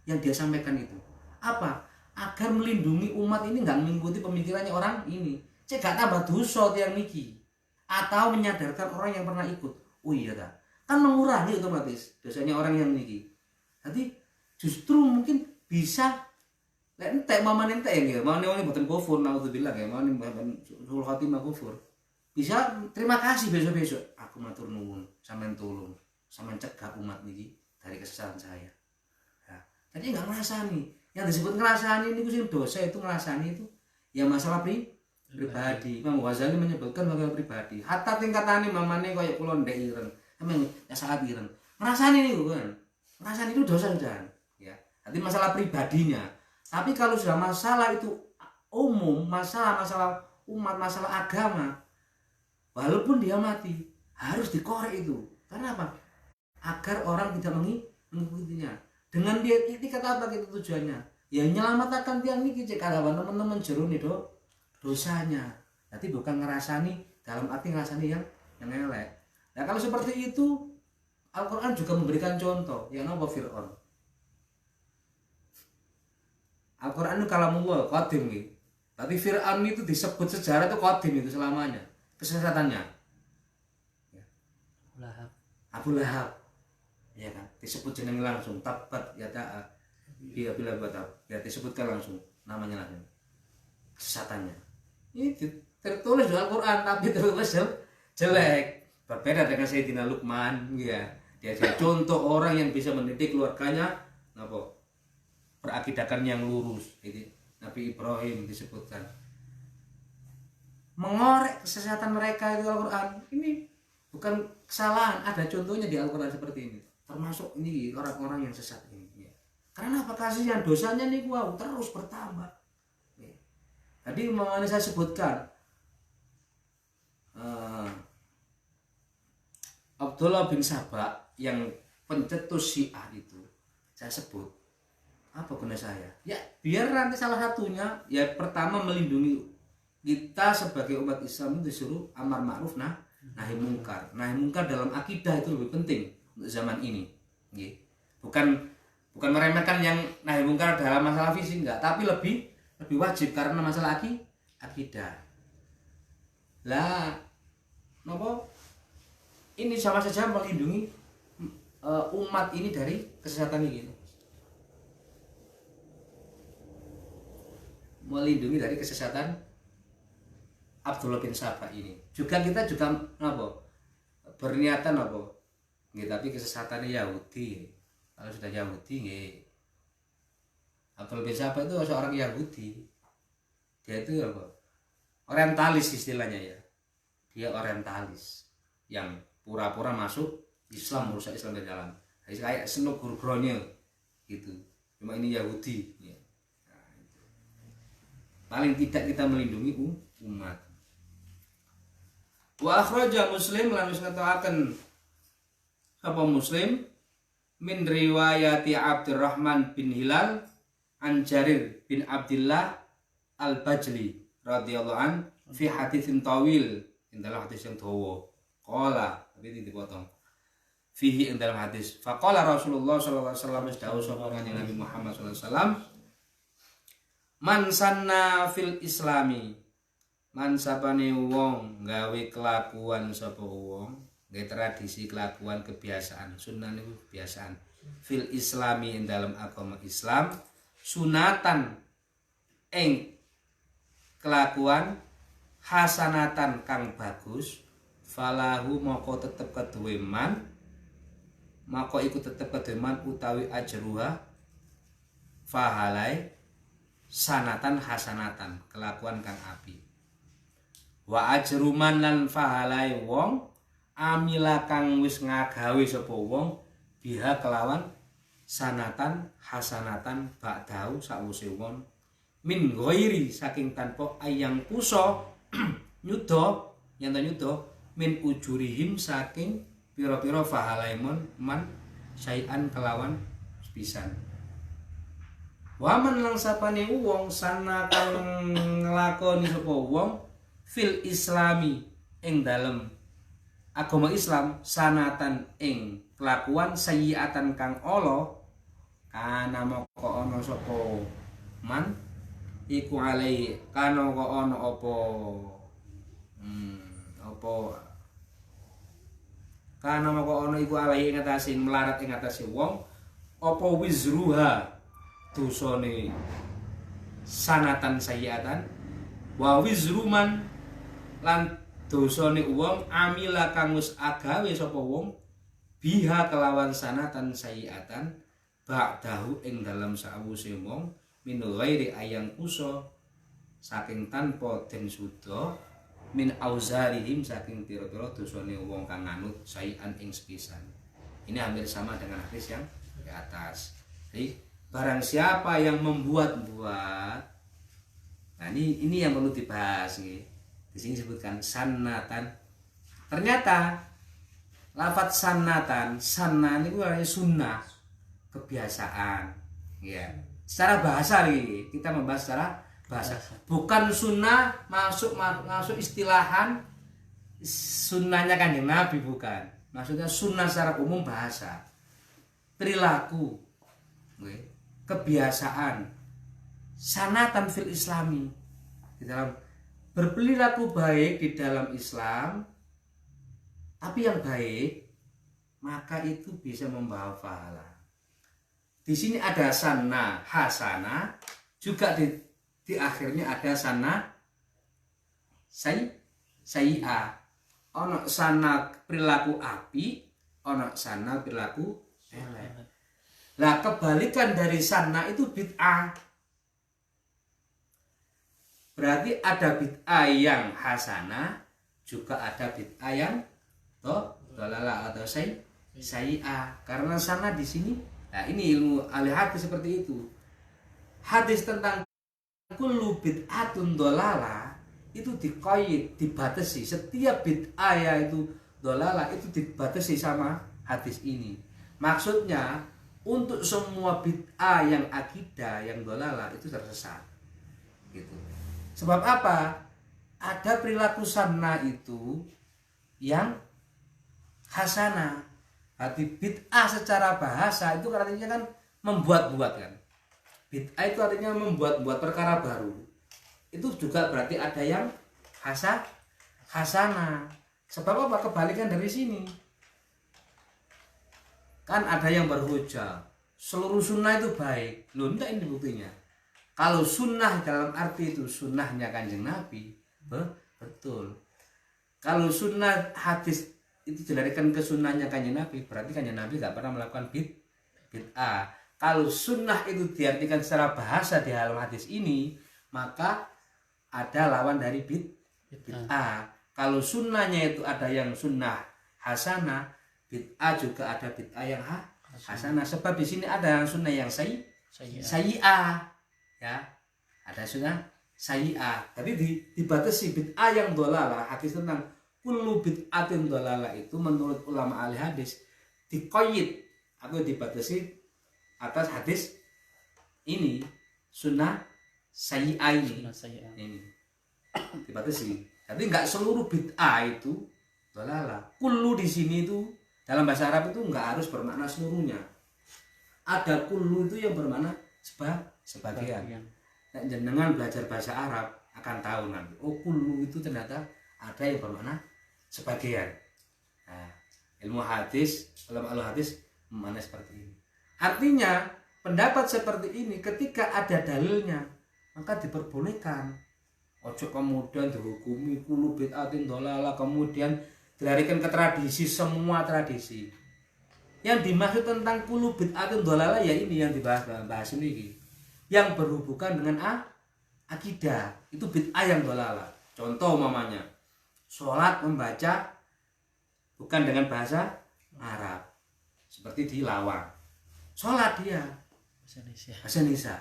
yang dia sampaikan itu. Apa? Agar melindungi umat ini nggak mengikuti pemikirannya orang ini. Cek gak tambah dosa yang niki. Atau menyadarkan orang yang pernah ikut. Oh iya dah. Kan mengurangi otomatis dosanya orang yang niki. Jadi justru mungkin bisa lek entek mamane entek ya, mamane wong mboten kufur, naudzubillah ya, mamane sul khatimah kufur. Bisa terima kasih besok-besok, aku matur nuwun, sampean tolong, sampean cegah umat niki dari kesalahan saya. Ya. Jadi enggak ngrasani. Yang disebut ngrasani niku sing dosa itu ngrasani itu ya masalah pribadi. Imam Ghazali menyebutkan masalah pribadi. Hatta tingkatane mamane koyo kula ndek ireng, emang ya sangat ireng. Ngrasani niku kan. Ngrasani itu dosa sudah. Ya. Jadi masalah pribadinya. Tapi kalau sudah masalah itu umum, masalah umat, masalah agama, walaupun dia mati, harus dikorek itu. Karena apa? Agar orang tidak mengikutinya. Dengan dia ini kata apa itu tujuannya? Ya menyelamatkan tiang ini cek karawan teman-teman jeruni dosanya. Jadi bukan ngerasani dalam arti ngerasani yang elek. Nah kalau seperti itu, Al-Quran juga memberikan contoh yang apa Fir'aun. Al-Quran itu kalamullah qadim gitu. Tapi Fir'aun itu disebut sejarah itu qadim itu selamanya. Kesesatannya. Ya. Abu Lahab. Ya kan? Disebut jeneng langsung tabat ya ta'a. Bila batab. Ya disebutkan langsung namanya langsung. Kesesatannya. Ini tertulis di Al-Quran tapi tertulis jelek. Berbeda dengan Sayyidina Luqman ya. Dia jadi contoh orang yang bisa mendidik keluarganya napa? Berakidahkan yang lurus. Jadi Nabi Ibrahim disebutkan mengorek kesesatan mereka itu Al-Quran. Ini bukan kesalahan, ada contohnya di Al-Quran seperti ini. Termasuk ini orang-orang yang sesat ini. Ya. Karena apa kasihan dosanya nih wow terus bertambah. Ya. Tadi mau saya sebutkan Abdullah bin Sabah yang pencetus Syiah itu saya sebut apa guna saya? Ya biar nanti salah satunya ya pertama melindungi kita sebagai umat Islam itu disuruh amar ma'ruf nahi mungkar. Nahi mungkar dalam akidah itu lebih penting untuk zaman ini. Bukan meremehkan yang nahi mungkar dalam masalah fisik enggak, tapi lebih wajib karena masalah akidah. Lah nopo ini sama saja melindungi umat ini dari kesesatan ini. Melindungi dari kesesatan Abdullah bin Saba ini. Juga kita juga apa? Berniatan apa? Nggih, tapi kesesatannya Yahudi. Kalau sudah Yahudi nggih. Abdullah bin Saba itu seorang Yahudi. Dia itu apa? Orientalis istilahnya ya. Dia orientalis yang pura-pura masuk Islam, merusak Islam dari dalam. Kayak Senuk Gurgronya gitu. Cuma ini Yahudi ya. Nah, itu. Paling tidak kita melindungi umat. Wa akhraja Muslim lan wis ngetokaken sapa Muslim min riwayati Abdurrahman bin Hilal an Jarir bin Abdullah Al-Bajli radhiyallahu an fi haditsin tawil, ing dalam hadis yang dawa. Qala, tapi dipotong. Fihi ing dalam hadis. Faqala Rasulullah sallallahu alaihi wasallam dawuh sapa kanjeng Nabi Muhammad sallallahu alaihi wasallam, man sanna fil islami, man sapane wong gawe kelakuan sapa wong, gawe tradisi kelakuan kebiasaan, sunnah niku kebiasaan. Fil islami ing dalam agama Islam, sunatan ing kelakuan hasanatan kang bagus, falahu moko tetep keduwe man, maka iku tetep keduwe man utawi ajruha fahalai sanatan hasanatan, kelakuan kang api. Wa ajruman lan fahalai wong amila kang wis ngagawe sapa wong biha kelawan sanatan hasanatan ba'dahu sawise wong min ghairi saking tanpa ayang kuso nyuda nyata nyuda min ujurihim saking pira-pira fahalaimon man syai'an kelawan pisan. Waman lang sapane wong sana kang nglakoni sapa wong fil islami ing dalem agama Islam sanatan ing kelakuan sayyiatan kang ala kana moko ana sapa man iku alai kana kok ana apa kana moko ana iku alai ing atase melarat ing atase wong apa wizruha dosane sanatan sayyiatan wa wizruman lan dosane wong amila kang wis agawe sapa wong biha kelawan sanatan sayyiatan ba'dahu ing dalam sawuse wong min ghairi ayang kuso saking tanpa den suda min auzarihim saking pira-pira dosane wong kang nganut sayian ing sepisan. Ini hampir sama dengan hadis yang di atas. Jadi barang siapa yang membuat-buat, nah ini yang perlu dibahas nih. Di sini disebutkan sanatan. Ternyata lafadz sanatan, sanna ini artinya sunnah, kebiasaan, ya. Secara bahasa nih, kita membahas secara bahasa. Bukan sunnah masuk istilahan sunnahnya Kanjeng Nabi, bukan. Maksudnya sunnah secara umum bahasa. Perilaku, kebiasaan, sanatan fil islami, di dalam berperilaku baik di dalam Islam, tapi yang baik maka itu bisa membawa pahala. Di sini ada sana hasana, juga di akhirnya ada sana sayyi'ah. Ono sana perilaku api, ono sana perilaku elek. Lah kebalikan dari sana itu bid'ah. Berarti ada bid'ah yang hasanah, juga ada bid'ah yang dalalah atau sayyi'ah. Karena sana di sini, nah ini ilmu ahli hadis seperti itu. Hadis tentang kullu bid'atun dalalah itu dikoyit, dibatasi. Setiap bid'ah yaitu dalalah itu dibatasi sama hadis ini. Maksudnya untuk semua bid'ah yang akidah, yang dalalah itu tersesat. Gitu. Sebab apa? Ada perilaku sanna itu yang hasanah. Berarti bid'ah secara bahasa itu artinya kan membuat-buat kan. Bid'ah itu artinya membuat-buat perkara baru. Itu juga berarti ada yang hasanah. Sebab apa? Kebalikan dari sini. Kan ada yang berhujah seluruh sunnah itu baik. Loh, enggak, ini buktinya. Kalau sunnah dalam arti itu sunnahnya Kanjeng Nabi, betul. Kalau sunnah hadis itu dilarikan ke sunnahnya Kanjeng Nabi, berarti Kanjeng Nabi tidak pernah melakukan bid'ah. Kalau sunnah itu diartikan secara bahasa di dalam hadis ini, maka ada lawan dari bid'ah. Kalau sunnahnya itu ada yang sunnah hasanah, bid'ah juga ada bid'ah yang hasanah. Sebab di sini ada yang sunnah yang sayyi'ah, ya, ada sunnah sayyi'ah. Tapi dibatasi bid'ah yang dhalalah. Hadis tentang kullu bid'atin dhalalah itu menurut ulama ahli hadis diqayyid atau dibatasi atas hadis ini, sunnah sayyi'ah ini dibatasi. Tapi enggak seluruh bid'ah itu dhalalah. Kullu di sini itu dalam bahasa Arab itu enggak harus bermakna seluruhnya. Ada kullu itu yang bermakna sebagian. Nah, jenengan belajar bahasa Arab akan tahu nanti. Oh, kullu itu ternyata ada yang bermakna sebagian. Nah, ilmu hadis, ulama hadis mana seperti ini. Artinya pendapat seperti ini ketika ada dalilnya maka diperbolehkan. Ojo kemudian dihukumi kullu bid'atin dhalalah, kemudian dilarikan ke tradisi, semua tradisi. Yang dimaksud tentang kullu bid'atin dhalalah ya ini yang dibahas ini. Yang berhubungan dengan akidah, itu bid'ah yang dhalalah. Contoh mamanya, sholat membaca bukan dengan bahasa Arab, seperti di Lawang. Sholat dia bahasa Indonesia.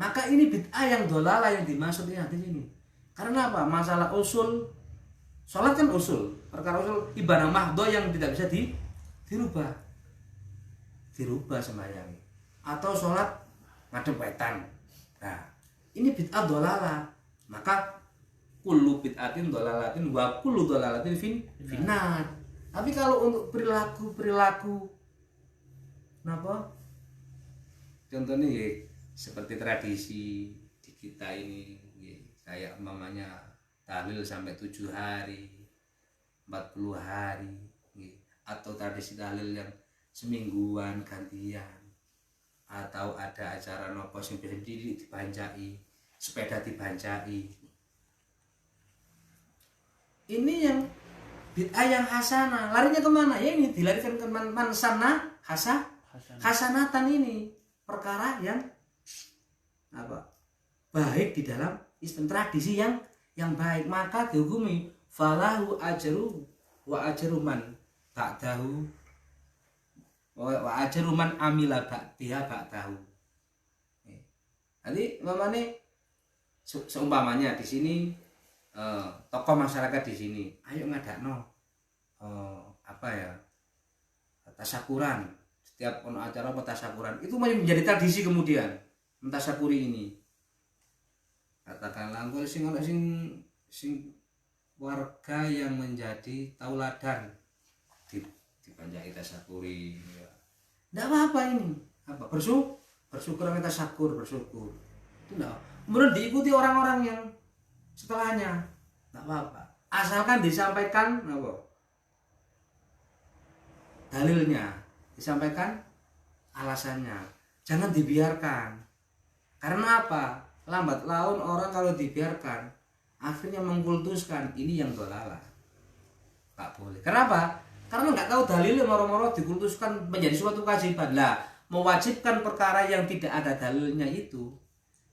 Maka ini bid'ah yang dhalalah yang dimaksud di hadis ini. Karena apa? Masalah usul. Sholat kan usul, perkara usul, ibadah mahdhah yang tidak bisa dirubah sembahyang. Atau sholat ngadep wetan. Nah, ini bid'ah dhalalah. Maka kullu bid'atin dhalalatin wa kullu dhalalatin finnar. Tapi kalau untuk perilaku kenapa? Contohnya ya, seperti tradisi di kita ini ya, kayak umpamanya tahlil sampai 7 hari, 40 hari ya. Atau tradisi tahlil yang semingguan gantian, atau ada acara nopo sing dibancai, sepeda dibancai. Ini yang bid'ah yang hasanah. Larinya kemana? Ya ini dilarikan ke mansanah hasanatan ini. Perkara yang apa? Baik di dalam Islam, tradisi yang baik, maka dihukumi falahu ajru wa ajru man ba'dahu wa ajru man amila ba'dahu. Jadi mamane seumpamanya di sini tokoh masyarakat di sini, ayo ngadakno apa ya, tasyakuran. Setiap ono acara apa tasyakuran itu menjadi tradisi, kemudian mentasyakuri ini. Katakanlah engko sing ono sing warga yang menjadi tauladan dibanjai tasyakuri. Enggak apa-apa ini. Apa? Bersyukur kita syakur, bersyukur. Itu enggak. Kemudian diikuti orang-orang yang setelahnya. Enggak apa-apa. Asalkan disampaikan apa? Dalilnya, disampaikan alasannya. Jangan dibiarkan. Karena apa? Lambat laun orang kalau dibiarkan akhirnya mengkultuskan ini yang dhalalah. Tak boleh. Kenapa? Karena nggak tahu dalilnya, moro-moro dikultuskan menjadi suatu kewajiban. Lah, mewajibkan perkara yang tidak ada dalilnya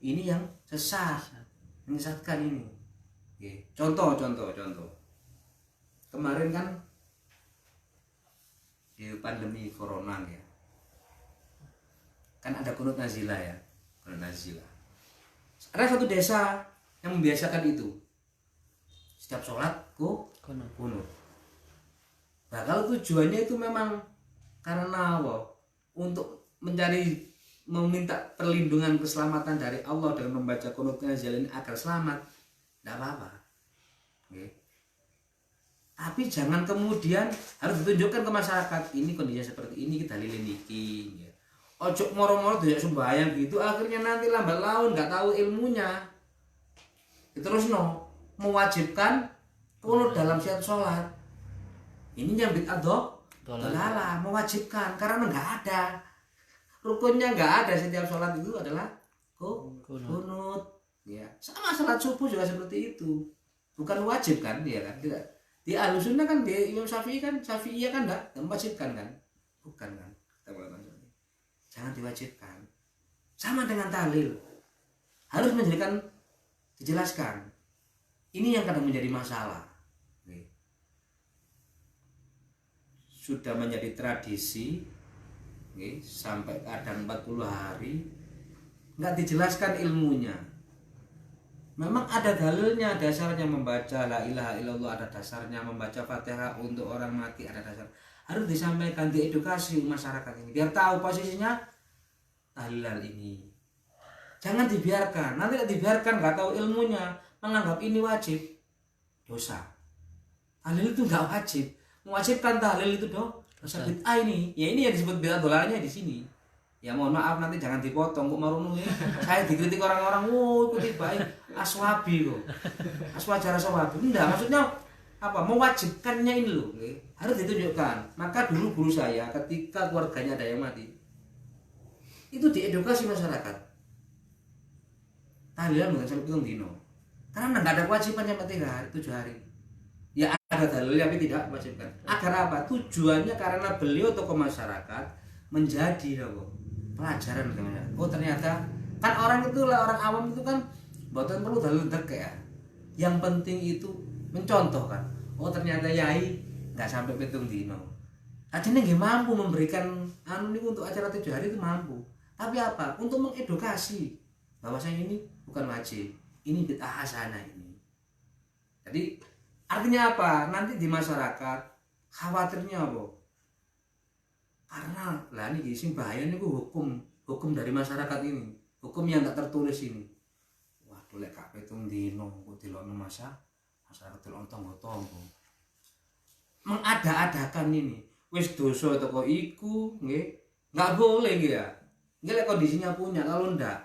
ini yang sesat, menyesatkan ini. Oke. Contoh. Kemarin kan di pandemi corona ya, kan ada kunut nazilah ya, kunut nazilah. Ada satu desa yang membiasakan itu, setiap sholat kunut. Nah, kalau tujuannya itu memang karena apa? Untuk meminta perlindungan keselamatan dari Allah dengan membaca kunut nazilah ini agar selamat, tidak apa-apa. Okay. Tapi jangan kemudian harus ditunjukkan ke masyarakat ini kondisinya seperti ini, kita lilin iki. Ya. Ojo moro-moro tidak sembahyang gitu, akhirnya nanti lambat laun nggak tahu ilmunya. Terus mewajibkan kunut dalam setiap sholat. Ini yang bid'ah Dolalah, mewajibkan karena nggak ada rukunnya, nggak ada. Setiap sholat itu adalah kunut. Ya, sama sholat subuh juga seperti itu, bukan wajib kan, ya kan, tidak. Di Ahlussunnah kan, di Imam Syafi'i kan, Syafi'iyah kan enggak mewajibkan kan, bukan kan, jangan diwajibkan. Sama dengan tahlil, harus menjadikan, dijelaskan. Ini yang kadang menjadi masalah. Sudah menjadi tradisi, sampai kadang 40 hari nggak dijelaskan ilmunya. Memang ada dalilnya, dasarnya membaca la ilaha illallah, ada dasarnya membaca Fatihah untuk orang mati, ada dasar. Harus disampaikan, diedukasi masyarakat ini biar tahu posisinya tahlil ini. Jangan dibiarkan, nanti dibiarkan nggak tahu ilmunya, menganggap ini wajib, dosa. Tahlil itu nggak wajib, mewajibkan tahlil itu dosa bid'ah ini. Ya ini yang disebut bid'ah dolarnya di sini. Ya mohon maaf, nanti jangan dipotong kok marunu ini. Saya dikritik orang-orang, ikuti baik aswabi kok. Aswajar aswabi. Enggak, maksudnya apa? Mewajibkannya ini loh, harus ditunjukkan. Maka dulu guru saya ketika keluarganya ada yang mati, itu diedukasi masyarakat. Tahlilan bukan sampai pitung dino. Karena enggak ada kewajiban sampai 3 hari, 7 hari. Ya ada dalil tapi tidak mewajibkan. Agar apa? Tujuannya karena beliau tokoh masyarakat menjadi pelajaran bagaimana. Oh ternyata kan orang itu lah, orang awam itu kan bukan perlu dalil ya. Yang penting itu mencontohkan. Oh ternyata yai nggak sampai pitung dino. Artinya nggak mampu memberikan ini untuk acara 7 hari itu mampu. Tapi apa? Untuk mengedukasi bahwasanya ini bukan wajib. Ini bid'ah hasanah ini. Jadi artinya apa? Nanti di masyarakat khawatirnya apa? Karena lah ini sing bahaya nih hukum dari masyarakat ini, hukum yang tak tertulis ini. Waduh lek kabeh tung dino kok dilokno masyarakat delok tonggo-tonggo. Mengada-adakan ini wis dosa toko iku nggih. Enggak boleh nggih ya. Nggih lek kondisinya punya, kalau enggak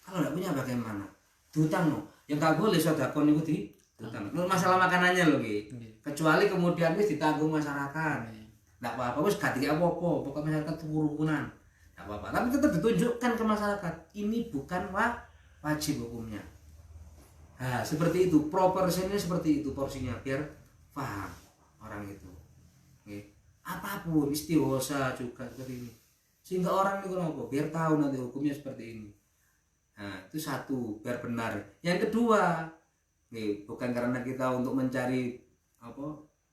punya bagaimana? Diutang no. Yang enggak boleh sedekah niku diutang. Masalah makanannya lho nggih. Kecuali kemudian wis ditanggung masyarakat. Tidak apa-apa, wis gak dikira apa-apa, pokoknya masyarakat kerukunan, tidak apa-apa. Tapi tetap ditunjukkan ke masyarakat, ini bukan wajib hukumnya. Nah, seperti itu, proporsinya seperti itu porsinya, biar paham orang itu. Oke. Apapun, istighosa juga seperti ini. Sehingga orang itu apa? Biar tahu nanti hukumnya seperti ini. Nah, itu satu, biar benar. Yang kedua, bukan karena kita untuk mencari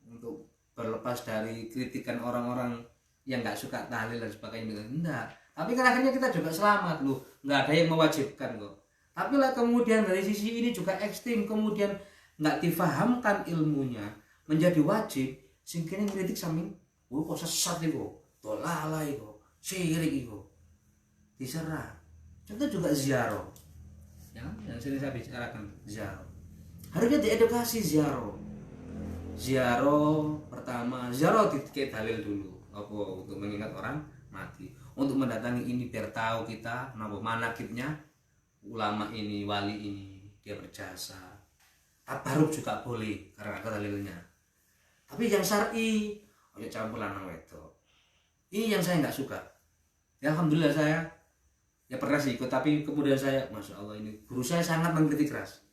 untuk berlepas dari kritikan orang-orang yang nggak suka tahlil dan sebagainya, enggak. Tapi kan akhirnya kita juga selamat loh, nggak ada yang mewajibkan kok. Tapi lah kemudian dari sisi ini juga ekstrim, kemudian nggak difahamkan ilmunya menjadi wajib, sehingga kritik samping, kok sesat itu, dolala itu, syirik itu, diserah. Contoh juga ziarah, yang sering saya bicarakan ziarah. Harusnya diedukasi ziarah. Ziarah pertama, ziarah titik dalil dulu apa untuk mengingat orang mati, untuk mendatangi ini biar tahu kita manakibnya ulama ini, wali ini, dia berjasa. Tabaruk juga boleh karena ada dalilnya. Tapi yang syar'i ojo campur lanang wedok. Ini yang saya nggak suka. Ya alhamdulillah saya ya pernah sih ikut, tapi kemudian saya, masya Allah, ini guru saya sangat mengkritik keras.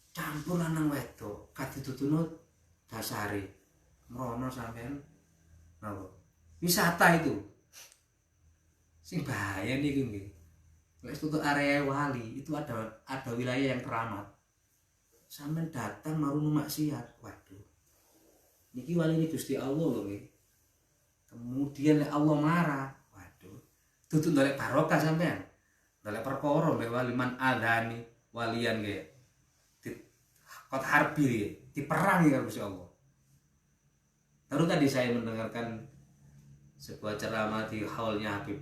Campur lanang wedok kaditutunut dasari merono sampean napa wisata itu sing bahaya niku nggih. Lek tutuk area wali itu ada wilayah yang keramat, sampean datang marunu maksiat, waduh niki wali ini Gusti Allah lho nggih. Kemudian lek Allah marah, waduh tutuk ndolek barokah sampean, ndolek perkara mbek wali man adani walian nggih. Kot harbi diperangi kan Gusti Allah. Baru tadi saya mendengarkan sebuah ceramah di haulnya Habib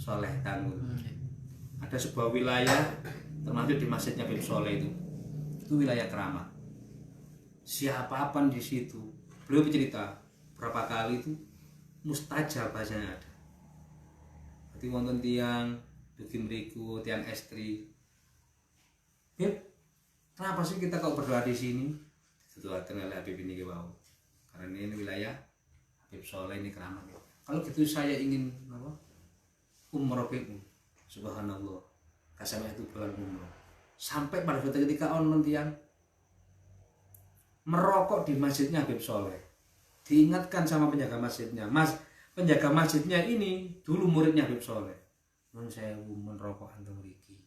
Soleh Tanggul. Ada sebuah wilayah termasuk di masjidnya Habib Soleh itu wilayah keramat. Siapa-apaan di situ. Beliau bercerita berapa kali itu mustajab bahasanya ada. Jadi wonten tiang dugi mriku, tiang estri. Beb, kenapa sih kita kok berdoa di sini? Dituturkan oleh Habib ini ke bawah. karena ini wilayah Habib Soleh ini keramat. Kalau gitu saya ingin apa? Umroh itu, subhanallah. Kasih itu bulan umroh. Sampai pada suatu ketika on yang merokok di masjidnya Habib Soleh. Diingatkan sama penjaga masjidnya, Mas, penjaga masjidnya ini dulu muridnya Habib Soleh. Nun saya merokok antum mriki.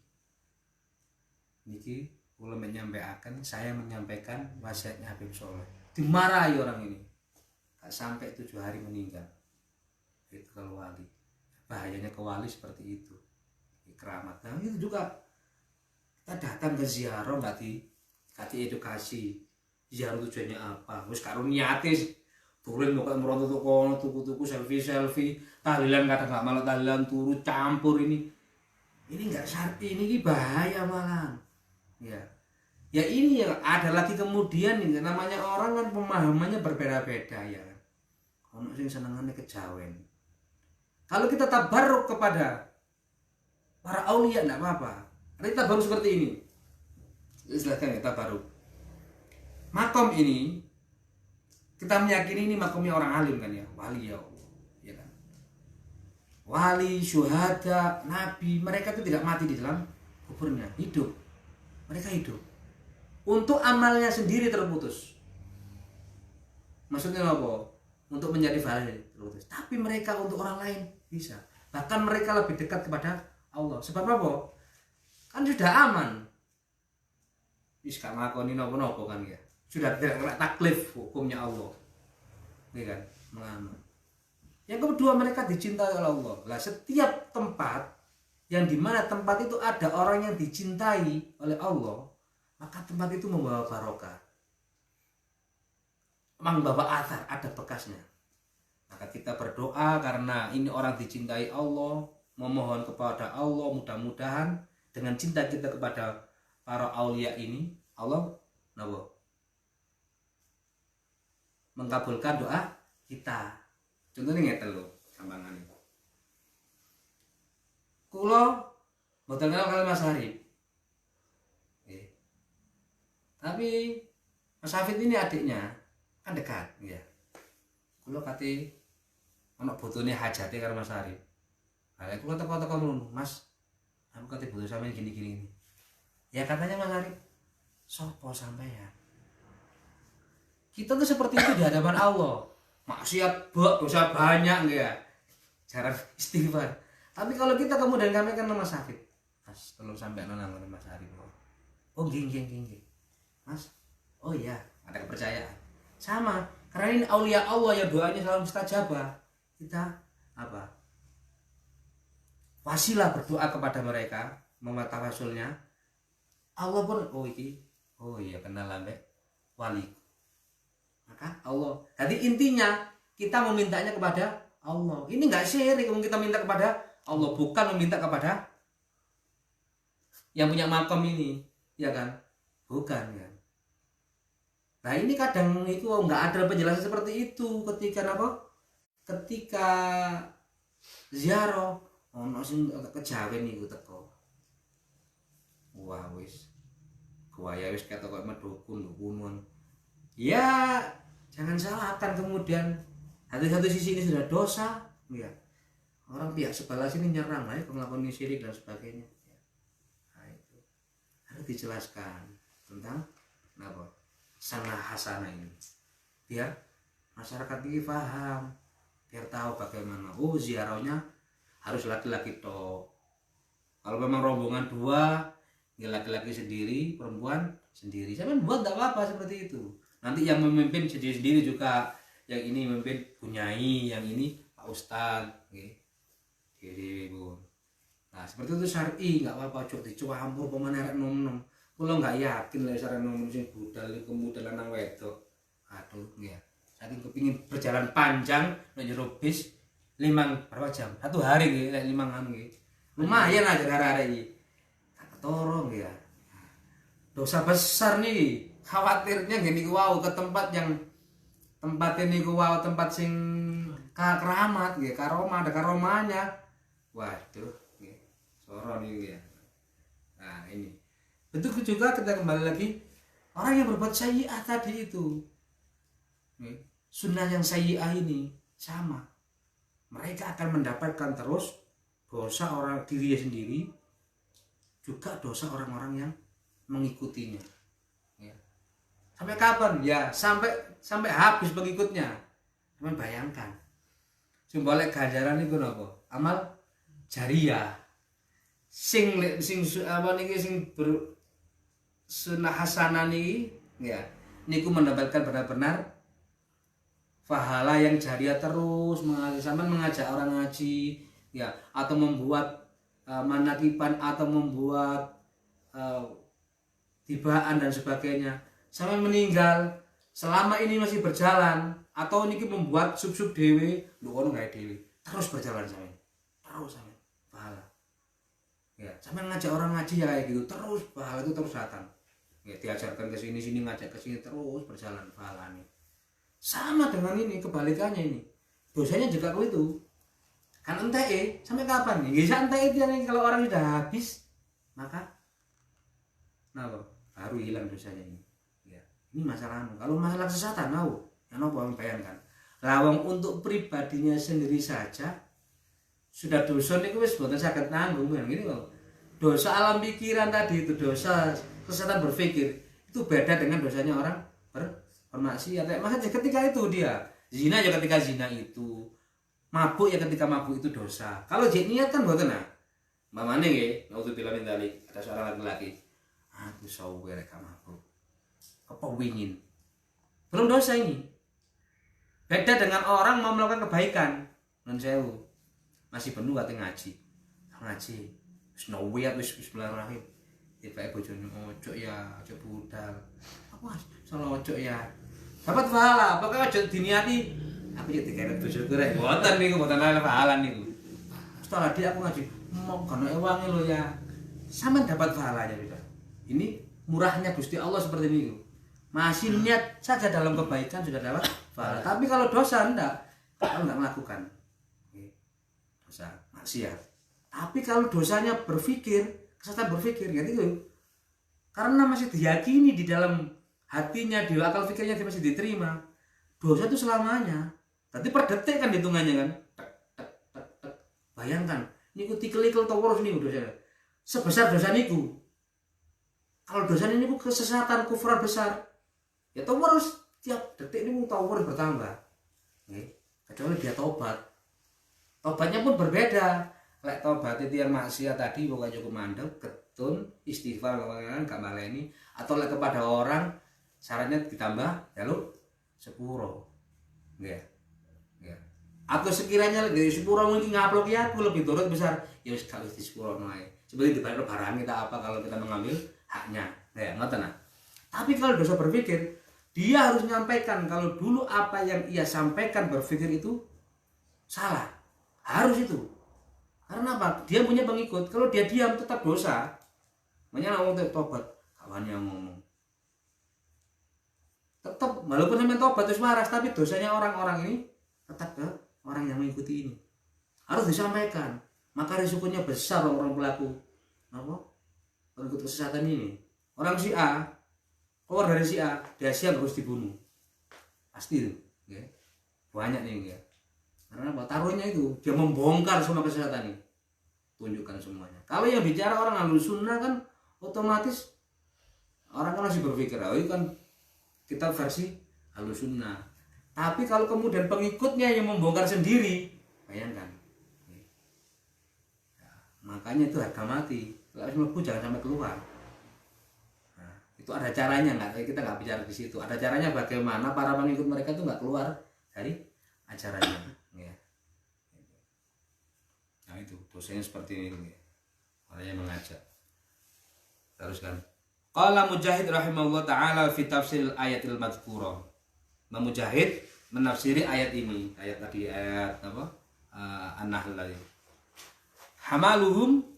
Niki kula menyampaikan, saya menyampaikan wasiatnya Habib Soleh. Dimarahi orang ini. Gak sampai 7 hari meninggal. Itu kalau wali. Bahayanya ke wali seperti itu. Keramat. Nah itu juga kita datang ke ziarah nggak dikasih edukasi. Ziarah tujuannya apa? Wis karo niatis turun mau kayak merontok tuku selfie tahlilan kadang nggak malah tahlilan turu campur ini nggak syar'i, ini bahaya malah ya ini ya ada lagi kemudian nih namanya orang kan pemahamannya berbeda-beda ya kan. Ono sing senengannya kejawen. Kalau kita tabarruk kepada para aulia enggak apa-apa. Kita baru seperti ini. Silahkan kita baru. Makom ini kita meyakini ini makomnya orang alim kan ya, wali ya kan. Wali, syuhada, nabi, mereka itu tidak mati di dalam kuburnya, hidup. Mereka hidup. Untuk amalnya sendiri terputus. Maksudnya apa? Untuk menjadi wali terputus. Tapi mereka untuk orang lain bisa. Bahkan mereka lebih dekat kepada Allah. Sebab apa? Kan sudah aman. Wis gak ngakoni napa-napa kan ya. Sudah tidak kena taklif hukumnya Allah. Iya kan? Mengaman. Yang kedua mereka dicintai oleh Allah. Lah setiap tempat yang dimana tempat itu ada orang yang dicintai oleh Allah, maka tempat itu membawa barokah. Membawa athar, ada bekasnya. Maka kita berdoa karena ini orang dicintai Allah, memohon kepada Allah mudah-mudahan dengan cinta kita kepada para aulia ini Allah mengabulkan doa kita. Contohnya ngeten lho, gampangane. Kula mboten kenal kali Mas Harif. Tapi Mas Hafid ini adiknya kan dekat ya. Kula kate ana botone hajate karo Mas Harif. Lah kula teko-teko ngono, Mas. Aku kate butuh sampeyan gini-gini. Ya katanya Mas Harif, sopo sampeyan? Kita tuh seperti itu di hadapan Allah. Maksiat dosa banyak enggak ya? Jarang istighfar. Tapi kalau kita kemudian kami kan Mas Hafid, Mas tolong sampai nang Mas Harif. Oh nggih. Mas, oh iya, ada kepercayaan. Sama, karena ini aulia Allah yang doanya selalu mustajabah. Kita apa? Wasilah berdoa kepada mereka, memata rasulnya. Allah pun oh iya kenal ambek wali. Maka Allah. Jadi intinya kita memintanya kepada Allah. Ini enggak syirik kita minta kepada Allah, bukan meminta kepada yang punya makam ini, ya kan? Bukan kan? Nah ini kadang itu enggak ada penjelasan seperti itu ketika apa? Ketika ziarah ono sing kejawen niku teko. Wah wis. Buaya wis ketok medhukun kunun. Ya, jangan salahkan kemudian satu sisi ini sudah dosa, ya. Orang pihak sebelah sini nyerang aja melakukan syirik dan sebagainya. Ya. Nah, itu harus dijelaskan tentang apa? Sanah hasanah ini. Biar masyarakat ini paham, biar tahu bagaimana. Oh, ziarahnya harus laki-laki toh. Kalau memang rombongan dua, ya laki-laki sendiri, perempuan sendiri. Saya buat enggak apa-apa seperti itu. Nanti yang memimpin sendiri juga, yang ini memimpin Bunyai, yang ini Pak Ustad, jadi Bu. Nah seperti itu syar'i, nggak apa-apa, cok dicampur pemain arek nom-nom. Kalau nggak yakin lah sareng nom sing budal kemudian lanang wedok, aduh, ya. Saking kepingin berjalan panjang, menjadi bis 5 berapa jam, 1 hari nih, 5 an nih, lumayan aja gara-gara ini, tak ketorong ya. Dosa besar nih. Khawatirnya gini wow ke tempat yang tempat ini wow tempat sing keramat ya karoma ada karomanya. Waduh ya. Soro nih ya. Nah ini bentuk juga kita kembali lagi orang yang berbuat sayyi'ah tadi itu sunnah yang sayyi'ah ini sama. Mereka akan mendapatkan terus dosa orang dirinya sendiri, juga dosa orang-orang yang mengikutinya. Ya. Sampai kapan? Ya sampai habis pengikutnya. Cuman bayangkan. Simbolek ganjaran itu napa? Amal jariyah. Sing apa niki sing sunnah hasanah niki ya niku mendapatkan benar-benar pahala yang jariah terus mengajak orang ngaji ya, atau membuat manakiban atau membuat tibaan dan sebagainya sampai meninggal, selama ini masih berjalan, atau niki membuat sub-sub dewe lho ono gawe dewe terus berjalan sampai pahala ya, sampai ngajak orang ngaji ya kayak gitu terus pahala itu terus datang ya, diajarkan ke sini ngajak ke sini terus berjalan pahalanya. Sama dengan ini, kebalikannya ini. Dosanya juga begitu. Kan ente sampai kapan nih? Bisa ente itu yang kalau orang sudah habis, maka kenapa? Baru hilang dosanya ini. Ya, ini masalah. Kalau masalah kesesatan, yang nopo bayangkan. Lawang untuk pribadinya sendiri saja sudah dosa niku wis boten saged nanggung kan gini kok. Dosa alam pikiran tadi itu, dosa kesesatan berpikir itu beda dengan dosanya orang bermaksiat. Makanya ketika itu dia zina ya, ketika zina itu mabuk ya, ketika mabuk itu dosa. Kalau jek niat kan mboten nah. Mamane nggih, naudzubillah min dzalik, ada seorang laki-laki, aku sawer rek mabuk. Apa wingin? Belum dosa ini. Beda dengan orang mau melakukan kebaikan. Nun sewu. Masih penuh kate ngaji. Ngaji. Wis nawiyat wis bismillahirrahmanirrahim. Tiba bojone ojo ya, ojo budal. Apa salah ojo ya. Dapat pahala, pokoknya aja diniati. Aku ya dikeret dosaku rek. Mboten niku, mboten ana pahala niku. Setelah dia aku ngaji, mau kono ewange lho ya. Sama dapat pahalanya sudah. Ini murahnya Gusti Allah seperti ini. Masih niat saja dalam kebaikan sudah dapat pahala. Tapi kalau dosa enggak, kalau enggak melakukan. Dosa maksiat. Tapi kalau dosanya berpikir, kesesatan berpikir ya itu. Karena masih diyakini di dalam hatinya, di akal pikirnya masih diterima, dosa itu selamanya. Tadi per detik kan hitungannya kan. Bayangkan, niku tikel-tikel terus niku dosa. Sebesar dosa niku. Kalau dosa niku kesesatan kufur besar, ya terus tiap detik niku terus bertambah. Kecuali dia tobat. Tobatnya pun berbeda. Lek tobat itu yang maksiat tadi pokoknya cukup mandek, ketun, istighfar pokoknya gak maleni, atau lek kepada orang syaratnya ditambah ya lu sepuro, ya. Atau sekiranya dari sepuro mungkin ngaplok ya aku lebih turut besar, ya wis kalau di sepuro naik. Seperti dibayar barang kita apa kalau kita mengambil haknya, ya ngoten nah. Tapi kalau dosa berpikir, dia harus menyampaikan kalau dulu apa yang ia sampaikan berpikir itu salah, harus itu. Karena apa? Dia punya pengikut. Kalau dia diam tetap dosa. Makanya ngomong tobat, kawan yang ngomong. Tetap walaupun sampai tobat terus waras, tapi dosanya orang-orang ini tetap ke orang yang mengikuti ini. Harus disampaikan. Maka risikonya besar orang pelaku apa? Pengikut kesesatan ini. Orang si A keluar dari si A, dia siap harus dibunuh. Pasti itu, ya. Banyak nih ya. Karena apa? Taruhnya itu dia membongkar semua kesesatan ini, tunjukkan semuanya. Kalau yang bicara orang Ahlus Sunnah kan otomatis orang kan masih berpikir, oh itu kan kita versi Ahlus Sunnah. Tapi kalau kemudian pengikutnya yang membongkar sendiri, bayangkan. Ya, makanya itu harga mati. Kalau jangan sampai keluar. Nah, itu ada caranya nggak? Kita nggak bicara di situ. Ada caranya bagaimana para pengikut mereka itu nggak keluar dari ajarannya. Ya. Nah itu dosanya seperti ini ya. Makanya mengajak. Teruskan. Qala Mujahid rahimahullah taala fi tafsir ayatil madhkurah. Mujahid menafsiri ayat ini, ayat tadi ayat apa? An-Nahl tadi. Hamaluhum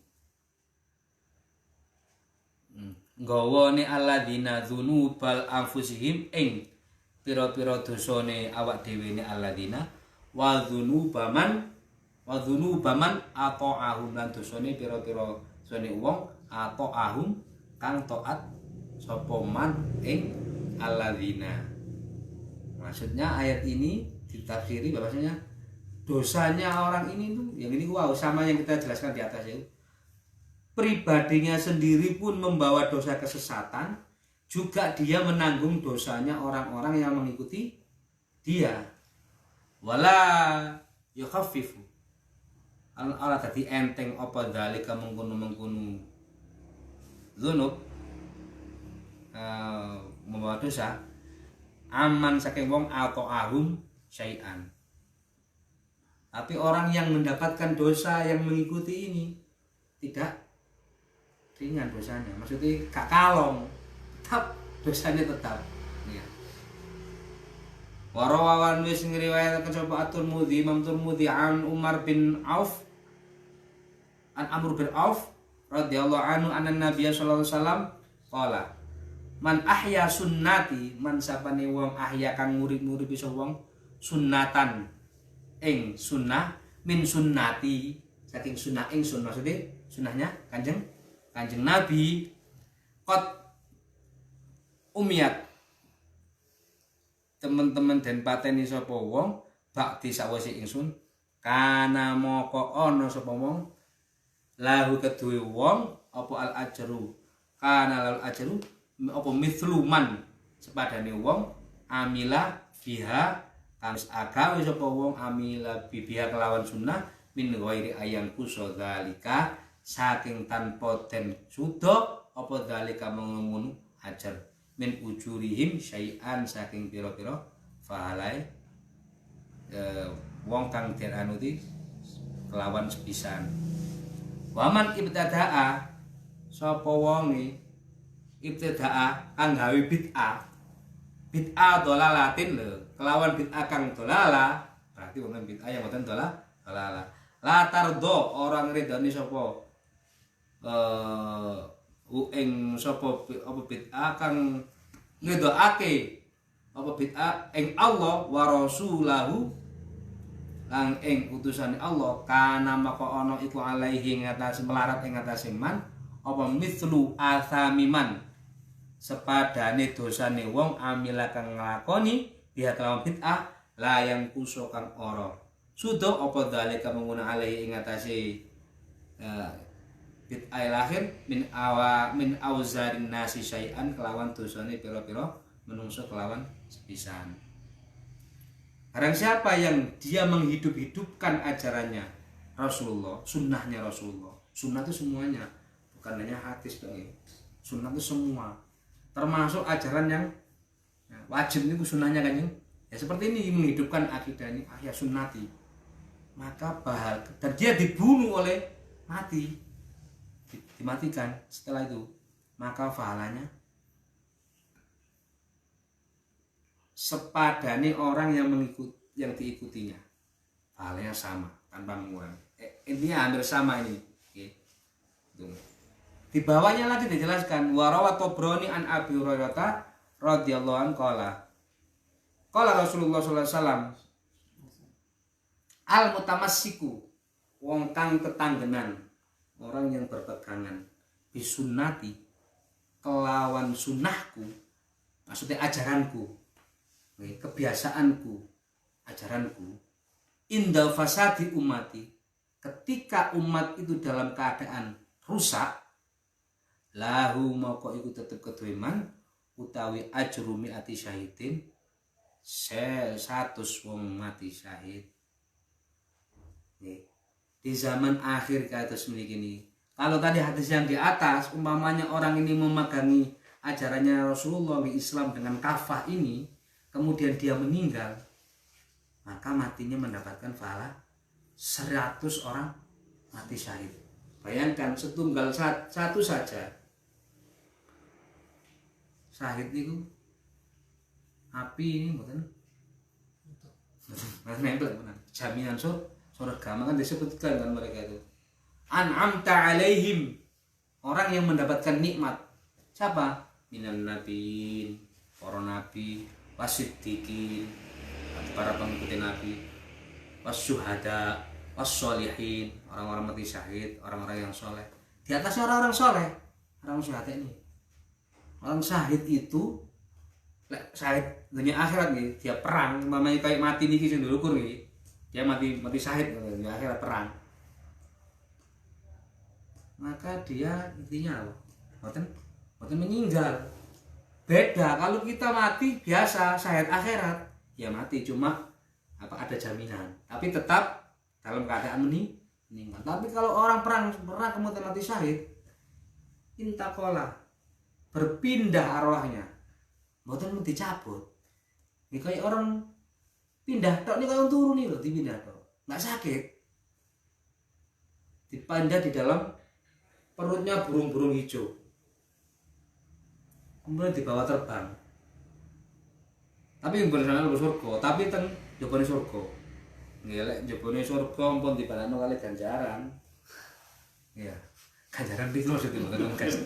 nggawane alladzina dzunubal anfusihim ing pira-pira dosane awak dhewe ne alladzina wa dzunubaman ata'ahum lan dosane pira-pira dosane wong ata'ahum kang taat sapa man ing alladzina. Maksudnya ayat ini ditafsiri bahwasanya dosanya orang ini tuh yang ini wow sama yang kita jelaskan di atas itu. Pribadinya sendiri pun membawa dosa kesesatan, juga dia menanggung dosanya orang-orang yang mengikuti dia. Wala yukhaffifu. Allah tadi enteng apa dalika mengkono dzunub membawa dosa aman saking wong atau ahum syai'an. Tapi orang yang mendapatkan dosa yang mengikuti ini tidak ringan dosanya, maksudnya gak kalong, tetap dosanya tetap. Ya. Warawan wis ngriwayatkan sapa At-Tirmidzi, Imam Tirmidzi an Umar bin Auf, an Amr bin Auf radhiyallahu anhu anna Nabiy sallallahu alaihi wasallam qala man ahya sunnati, man sapane wong ahya kang ngurip-ngurip iso wong sunnatan ing sunnah min sunnati saking sunnah ing sunnah, maksudnya sunnahnya Kanjeng Nabi kot umiyat teman-teman dan pateni sapa wong bakti sawise ingsun kana moko ana sapa wong lahu kedue wong apa al ajru kana lal ajru apa mithluman sepadane wong amila biha kamis agawe sapa wong amila biha kelawan sunnah min ghairi ayang kusadzalika saking tanpa den suda apa dalika mengono ajar min ujurihim syai'an saking pira-pira fahalai wong kang den anuti kelawan sepisan. Waman ibtada'a sapa wonge ibtada'a kang gawe bid'ah dolalatin lho kelawan bid'ah kang dolala berarti wong bid'ah yang boten dolala latar do orang redani sapa ing sapa apa bid'ah kang ngedokake apa bid'ah ing Allah wa rasulahu lang ing utusane Allah kana maka ana iku alaihi ngatas melarat ing ngatas man apa mithlu athamiman sepadane dosane wong amila kang nglakoni biha kelawan bid'ah la yang kuso kang ora sudo apa dalika menguna alaihi ing ngatasi bid'ah lahir min auzarin nasi syai'an kelawan dosane pira-pira menungso kelawan sepisan. Barang siapa yang dia menghidup-hidupkan ajarannya Rasulullah, sunnahnya Rasulullah. Sunnah itu semuanya, bukan hanya hadis dong. Sunnah itu semua, termasuk ajaran yang wajib itu sunnahnya kan ya seperti ini menghidupkan akidah ini ahya sunnati. Maka bahal dan dia dibunuh oleh mati. Dimatikan setelah itu maka pahalanya sepadane orang yang diikutinya pahalanya sama tanpa mengurangi intinya hampir sama ini. Di bawahnya lagi dijelaskan warawat Tabrani an Abi Hurairah radhiyallahu anhu qala Rasulullah sallallahu alaihi wasallam al mutamassiku wong kang ketanggenan orang yang berpegangan bisunnati kelawan sunnahku maksudnya ajaranku kebiasaanku ajaranku inda fasadi umati ketika umat itu dalam keadaan rusak lahu moko iku tetep kedueman utawi ajru mi'ati syahidin 100 wong mati syahid di zaman akhir ke atas memiliki ini. Kalau tadi hadis yang di atas umpamanya orang ini memegangi ajarannya Rasulullah di Islam dengan kafah ini kemudian dia meninggal maka matinya mendapatkan pahala 100 orang mati syahid. Bayangkan setunggal satu saja syahid itu api ini bukan nempel benar jaminan surga kan disebutkan kan mereka itu an'amta alaihim orang yang mendapatkan nikmat siapa minan nabiin para nabi wasiddiqin para pengikuti nabi wasyuhada wassolihin orang-orang mati syahid orang-orang yang soleh di atasnya orang-orang soleh orang syahid ini orang syahid itu lek syahid dunia akhirat nih dia perang mamanya kayak mati niki sing ndukur niki dia mati syahid di akhirat perang maka dia intinya boten meninggal. Beda kalau kita mati biasa syahid akhirat ya mati cuma ada jaminan tapi tetap dalam keadaan meninggal. Tapi kalau orang perang kemudian mati syahid intakola berpindah arwahnya mboten mesti dicabut. Ini kayak orang pindah tok nih kayak turun nih loh dipindah tok. Enggak sakit. Dipindah di dalam perutnya burung-burung hijau. Kemudian dibawa terbang. Tapi yang bersama lu surga, tapi teng jebone surga. Ngelek jebone surga ampun dibalano kali ganjaran. Iya. Ganjaran iki lho sing mboten guys.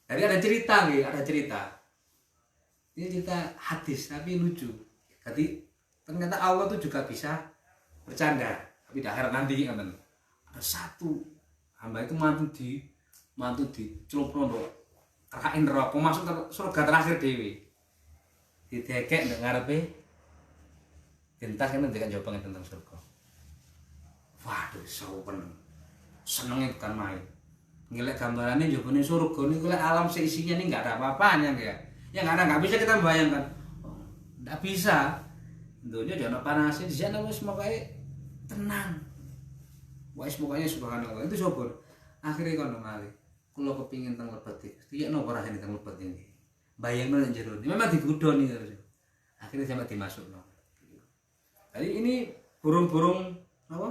Jadi ada cerita nih, Ini cerita hadis tapi lucu. Jadi ternyata Allah tuh juga bisa bercanda. Tapi di akhirat nanti kan ada satu hamba itu mantu di celupno ndok kakain neraka masuk ke surga terakhir dewi. Didekek ndek ngarepe gentas kan ndek njobang tentang surga. Waduh, seneng kan main. Ngelek gambarannya jobone surga niku lek alam seisinya ini enggak ada apa-apanya ya. Ya enggak bisa kita membayangkan. Enggak bisa. Dunia dia ono panasnya di sana wis mokoke tenang. Wis pokoknya subhanallah itu sopor. Akhirnya kono malih. Kula kepingin teng lebet iki. Tiyekno ora rasane teng lebet iki. Bayangno nang jero. Memang digudoni terus. Akhirnya sampai dimasukno. Jadi ini burung-burung apa?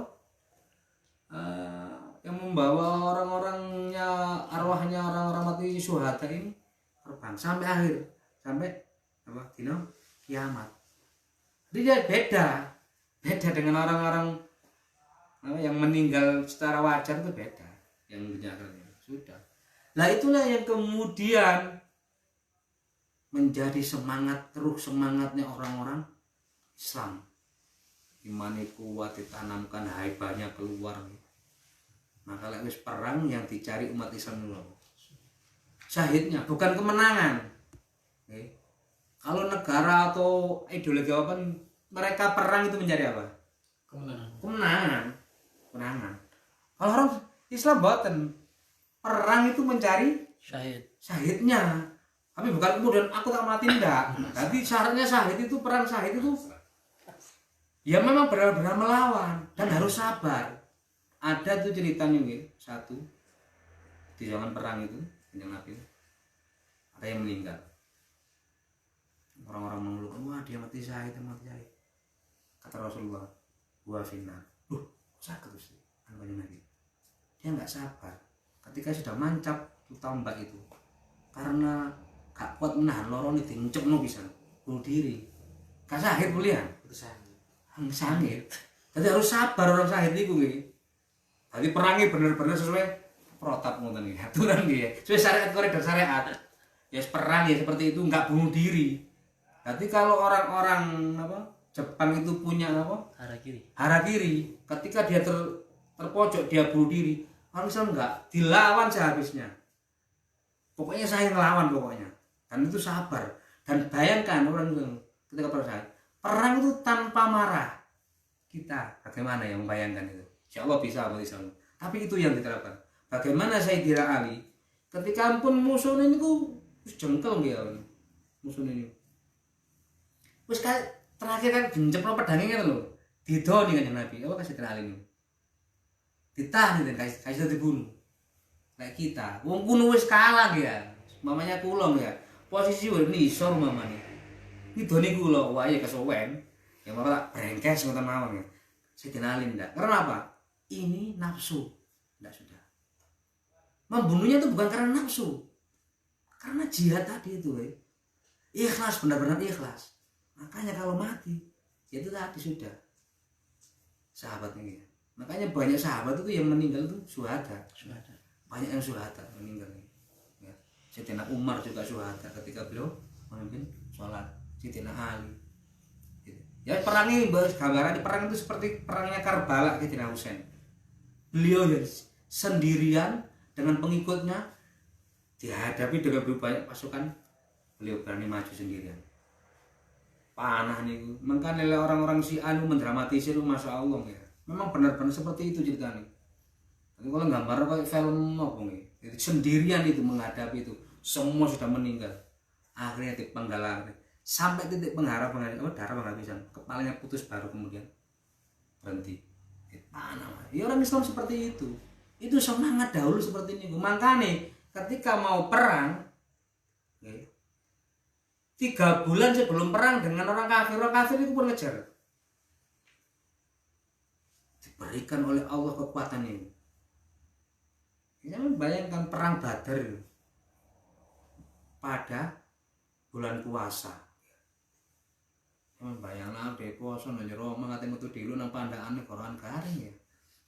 Yang membawa orang-orangnya arwahnya orang-orang mati syuhada ini terbang sampai akhir sampai apa dino kiamat. Dia beda dengan orang-orang yang meninggal secara wajar itu beda yang dinyatakan sudah. Nah itulah yang kemudian menjadi semangatnya orang-orang Islam. Imani kuat ditanamkan, haibahnya keluar. Maka lek wis perang yang dicari umat Islam dulu. Syahidnya bukan kemenangan. Kalau negara atau ideologi apa mereka perang itu mencari apa? Kemenangan. Kalau orang Islam boten perang itu mencari syahidnya. Tapi bukan kemudian aku tak mati enggak. Jadi syaratnya syahid itu perang syahid itu ya memang benar-benar melawan dan harus sabar. Ada tuh ceritanya satu di zaman perang itu yang Nabi ada yang meninggal. Orang-orang mengeluhkan, wah dia mati syahid. Kata Rasulullah, gua finnar. Sakit terus Nabi. Dia nggak sabar. Ketika sudah mancap tombak itu, karena gak kuat menahan lorone dincekno bisa bunuh diri. Gak syahid mulia. Sangit. Jadi harus sabar orang syahid itu nggih. Jadi perangnya benar-benar sesuai protap ngoten nggih. Aturan nggih. Sesuai syariat koridor syariat. Ya perang ya seperti itu enggak bunuh diri. Jadi kalau orang-orang Jepang itu punya harakiri. Ketika dia terpojok dia bunuh diri. Orang Islam enggak dilawan sehabisnya. Pokoknya saya ngelawan pokoknya. Dan itu sabar. Dan bayangkan orang itu ketika perang itu tanpa marah. Kita bagaimana yang membayangkan itu? Insyaallah bisa Islam. Tapi itu yang diterapkan. Bagaimana Sayyidina Ali ketika ampun musuh ini ku jengkel nggih ya. Musuh ini. Wis terakhir kan gencepno pedange kan lho. Didoni kan Nabi. Apa Sayyidina Ali ini? Ditahan dan kasih dibunuh. Kayak kita. Wong kuno wis kalah ya. Mamanya kulong ya. Posisi wis nisor mamane. Didoni kula wae kesuwen. Ya malah brengkes ngoten mawon ya. Sayyidina Ali ndak. Karena apa? Ini nafsu. Ndak sudah. Membunuhnya itu bukan karena nafsu. Karena jihad tadi itu, ikhlas, benar-benar ikhlas. Makanya kalau mati, itu tadi sudah. Sahabat ini. Makanya banyak sahabat itu yang meninggal itu syuhada. Banyak yang syuhada meninggal. Ya. Sayyidina Umar juga syuhada ketika beliau memimpin sholat. Sayyidina Ali. Ya perang ini gambaran perang itu seperti perangnya Karbala Sayyidina Husain. Beliau yang sendirian dengan pengikutnya dihadapi dengan banyak pasukan beliau berani maju sendirian. Panah nih, makanya orang-orang Syiah mendramatisir, masya Allah ya. Memang benar-benar seperti itu ceritanya. Tapi kalau gambar kayak film apa nih, itu sendirian itu menghadapi itu, semua sudah meninggal. Akhirnya dipenggal sampai titik darah penghabisan, kepalanya putus baru kemudian berhenti. Panah. Ya orang Islam seperti itu. Itu semangat dahulu seperti ini. Makanya ketika mau perang, 3 bulan sebelum perang dengan orang kafir itu pun ngejar. Diberikan oleh Allah kekuatan ini. Jangan bayangkan perang Badar pada bulan puasa. Bayangkan deh puasa nanya Roma ngatemu tuh dulu nang pandaan koran garing ya.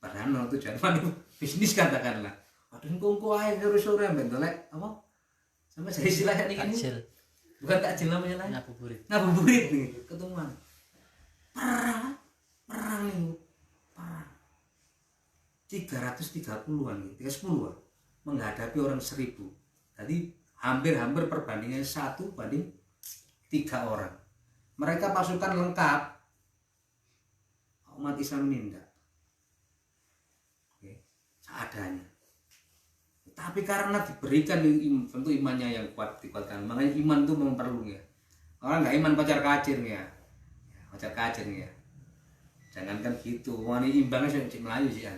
Padahal no tujuan itu bisnis katakanlah. Waduh kungku aja sore-sore bentolek apa? Sampai saya istilahnya ini. Bukan takjil namanya lain. Ngabuburit nih ketemuan. Perang nih. Perang. 330-an gitu, 10-an menghadapi orang 1000. Tadi hampir perbandingan 1 banding 3 orang. Mereka pasukan lengkap. Umat Islam ini enggak. Oke, seadanya. Tapi karena diberikan tentu imannya yang kuat dikuatkan. Makanya iman itu memang perlu ya. Orang nggak iman pacar kacir ya. Pacar kacir ya. Jangankan gitu. Wani imbangnya sih Melayu sih ya.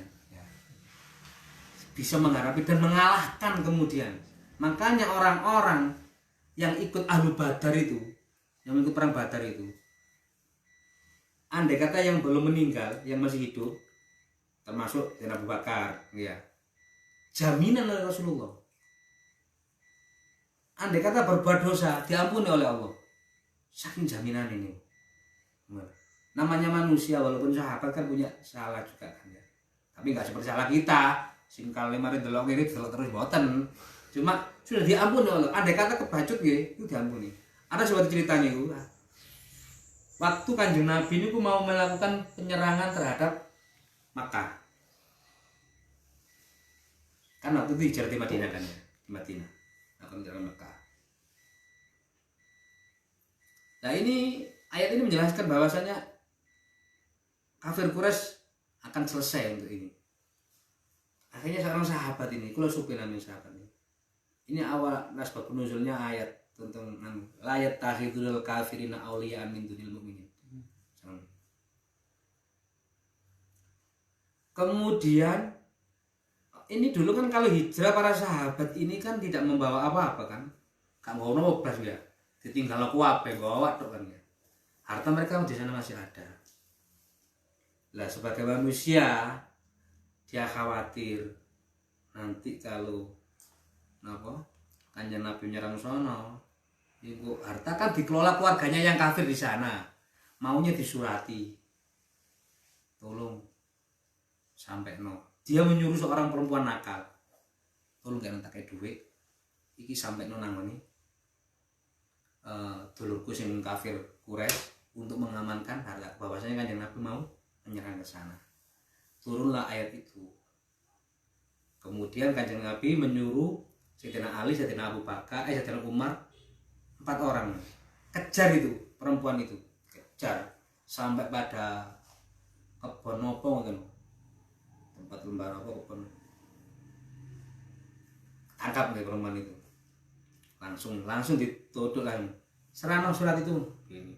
Bisa menghadapi dan mengalahkan kemudian. Makanya orang-orang yang ikut Ahlu Badar itu, yang ikut perang Badar itu, andai kata yang belum meninggal, yang masih hidup, termasuk Abu Bakar, ya. Jaminan oleh Rasulullah. Andai kata berbuat dosa diampuni oleh Allah. Saking jaminan ini. Namanya manusia walaupun sahabat kan punya salah juga kan ya. Tapi nggak seperti salah kita. Sing kalimat delok ini delok terus boten. Cuma sudah diampuni oleh Allah. Andai kata kebacut nggih, itu diampuni. Ada suatu ceritanya itu. Waktu Kanjeng Nabi ini mau melakukan penyerangan terhadap Makkah. Kan waktu itu hijrah di Madinah kan ya, di Madinah akan jalan Mekah. Nah ini ayat ini menjelaskan bahwasanya kafir Quraisy akan selesai untuk ini. Akhirnya seorang sahabat ini, kalau supi namanya sahabat ini awal nasbab nuzulnya ayat tentang layat takhidul kafirina awliya min dunil mu'minin. Kemudian ini dulu kan kalau hijrah para sahabat ini kan tidak membawa apa-apa kan, gak mau nobas ya, ditinggal kuape bawa tuh kan ya, harta mereka di sana masih ada. Lah sebagai manusia dia khawatir nanti kalau Kanjeng Nabi nyerang sono, ibu harta kan dikelola keluarganya yang kafir di sana, maunya disurati, tolong sampai Dia menyuruh seorang perempuan nakal, tolong gak tak duit iki sampai nangoni dulurku sing kafir Quraisy untuk mengamankan harta. Bahwasanya Kanjeng Nabi mau menyerang ke sana. Turunlah ayat itu. Kemudian Kanjeng Nabi menyuruh Sayyidina Ali, Sayyidina Abu Bakar, Sayyidina Umar, 4 orang kejar itu perempuan itu, kejar sampai pada kebon nopo ngoten. Tempat lembar apa kebon. Tangkap nih perempuan itu. Langsung ditodok lah. Serahno surat itu. Gini.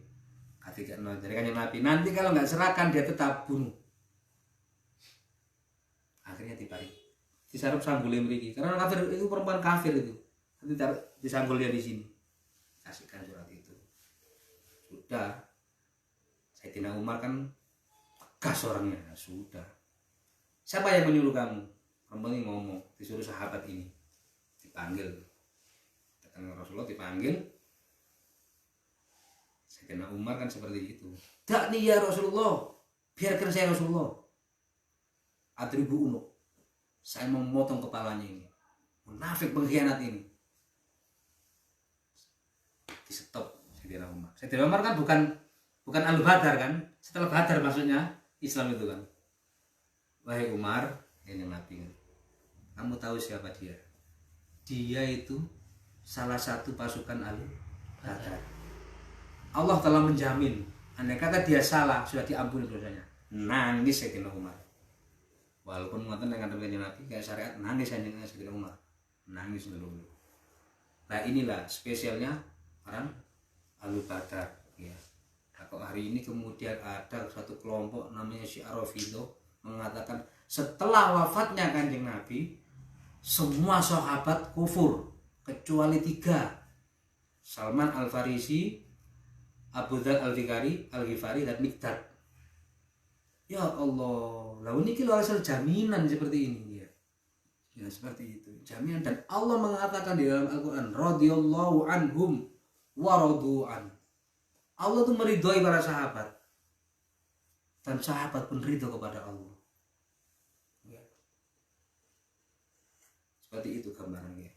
Ketika dari Kanjeng Nabi, nanti kalau nggak serahkan dia tetap bunuh. Akhirnya dibalik. Disarap sanggulnya mriki. Karena kafir itu perempuan kafir itu. Nanti disanggul dia di sini. Kasihkan surat itu. Sudah. Sayyidina Umar kan tegas orangnya. Sudah. Siapa yang menyuruh kamu? Perempuan ini ngomong, disuruh sahabat ini. Dipanggil. Datang Rasulullah dipanggil. Sayyidina Umar kan seperti itu. Tak nih ya Rasulullah. Biarkan saya Rasulullah. Adribu unuk. Saya mau memotong kepalanya ini. Munafik pengkhianat ini. Di stop Sayyidina Umar. Sayyidina Umar kan bukan Al Badar kan? Setelah Badar maksudnya Islam itu kan. Wahai Umar, ini Nabi. Kamu tahu siapa dia? Dia itu salah satu pasukan Badar. Allah telah menjamin, andai kata dia salah sudah diampuni dosanya. Nangis Sayyidina Umar. Walaupun ngoten dengan Nabi kayak syariat nangis Sayyidina Umar. Nangis dulu. Nah inilah spesialnya orang Ahlul Badar ya. Nah, kok hari ini kemudian ada satu kelompok namanya Syiah Rafidhah mengatakan setelah wafatnya Kanjeng Nabi semua sahabat kufur kecuali 3, Salman Al-Farisi, Abu Dzar Al-Ghifari dan Miqdad. Ya Allah, lalu ini kalau asal jaminan seperti ini ya. Ya seperti itu, jaminan. Dan Allah mengatakan di dalam Al-Qur'an, radhiyallahu anhum wa radu an. Allah itu meridhoi para sahabat. Dan sahabat pun ridho kepada Allah. Ya. Seperti itu gambarannya.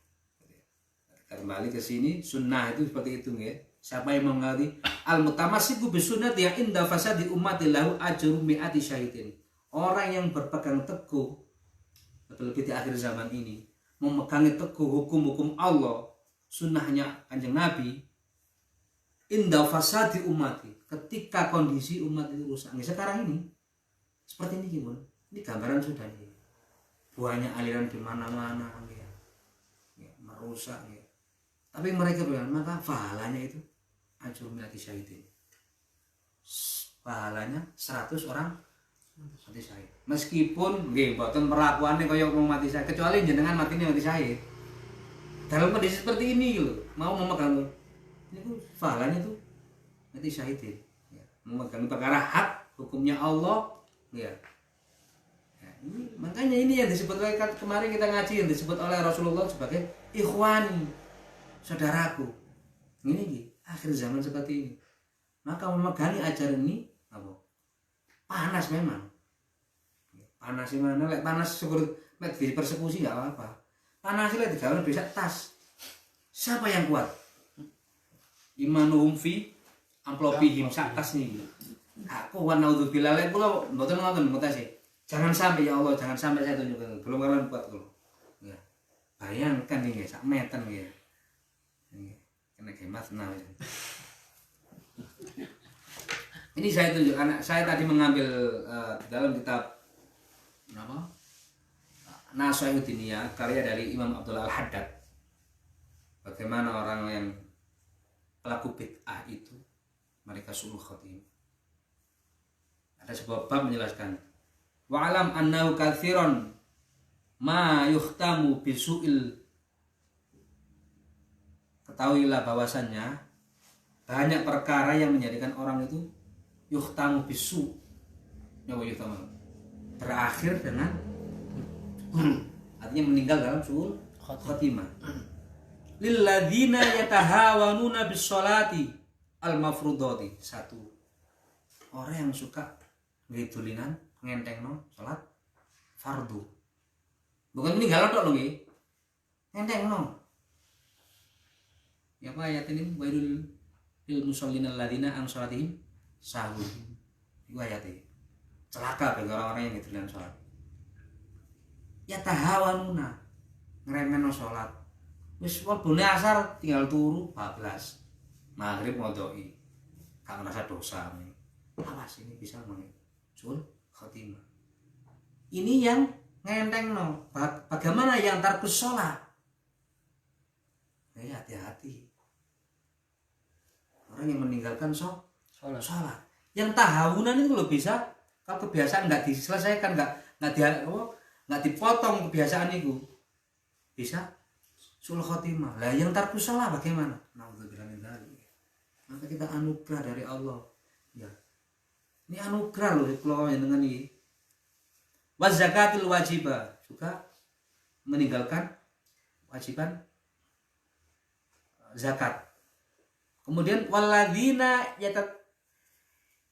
Kembali ke sini, sunnah itu seperti itu ya. Siapa yang mengerti al-mutamassiku bisunnati inda fasadi ummati lahu ajru mi'ati syahidin. Orang yang berpegang teguh lebih di akhir zaman ini memegangi teguh hukum-hukum Allah, sunnahnya Kanjeng Nabi, inda fasadi ummati, ketika kondisi umat itu rusak. Nah, sekarang ini seperti ini gimana? Ini gambaran sudah nih. Banyak aliran di mana-mana ya. Ya, merusak ya. Tapi mereka bilang, maka pahalanya itu ajrul mi'ati syahidin. Pahalanya 100 orang mati syahid. Meskipun nggih mboten perlakuane kaya wong mati syahid, kecuali jenengan matine mati syahid. Dalam kondisi seperti ini lho, mau memegang itu pahalanya itu mati syahidin. Ya, memegang perkara hak hukumnya Allah, ya. Nah, ini makanya ini yang disebut oleh kemarin kita ngaji yang disebut oleh Rasulullah sebagai ikhwani. Saudaraku, ini akhir zaman seperti ini. Maka memegangi ajaran ini apa? Panas memang. Panas di mana? Lek panas syukur lek di persekusi enggak apa-apa. Panas lek digawe bisa tas. Siapa yang kuat? Imanuhum fi amplopihim sak tas nih. Aku wa naudzubillah lek kula mboten ngoten mutasi. Jangan sampai ya Allah, jangan sampai saya tunjukkan. Belum kalian kuat kula. Ya. Bayangkan nih sak meten ya. Kena gemas nah. Ini saya tunjukkan, saya tadi mengambil dalam kitab nama Nashihud Diniyah karya dari Imam Abdullah Al-Haddad. Bagaimana orang yang pelaku bid'ah itu mereka suul khatim. Ada sebuah bab menjelaskan wa alam annahu katsiran ma yuhtamu bisu'il. Ketahuilah bahwasannya banyak perkara yang menjadikan orang itu yuhtamu bisu. Nyawa yuhtamu berakhir dengan artinya meninggal dalam suul khatimah. Lilladzina yatahawanuna bis-sholati al-mafrudati. 1. Orang yang suka ngidulinan ngentengno salat fardu. Bukan meninggal tok lho nggih. Ngentengno. Ya apa ayat ini wailul lil musallin alladzina an sholatihim sahun. Itu ayatnya. Celaka bagi orang-orang yang ngidulinan salat. Ya tahawanuna ngremeno salat. Wis webune asar tinggal turu 14. Maghrib ngodoi. Gak merasa dosa nih. Awas ini bisa muncul khotimah. Ini yang ngentengno. Bagaimana yang tarkus sholat? Hati-hati. Orang yang meninggalkan sholat. Yang tahawunan itu loh bisa. Kalau kebiasaan nggak diselesaikan, nggak dipotong kebiasaan itu, bisa sul khotimah. Lah yang tarkus sholat bagaimana? Naudzubillah min dzalik. Maka kita anugerah dari Allah. Ya. Ini anugerah loh kalau dengan ini. Wa zakatil wajibah, juga meninggalkan wajiban zakat. Kemudian walladzina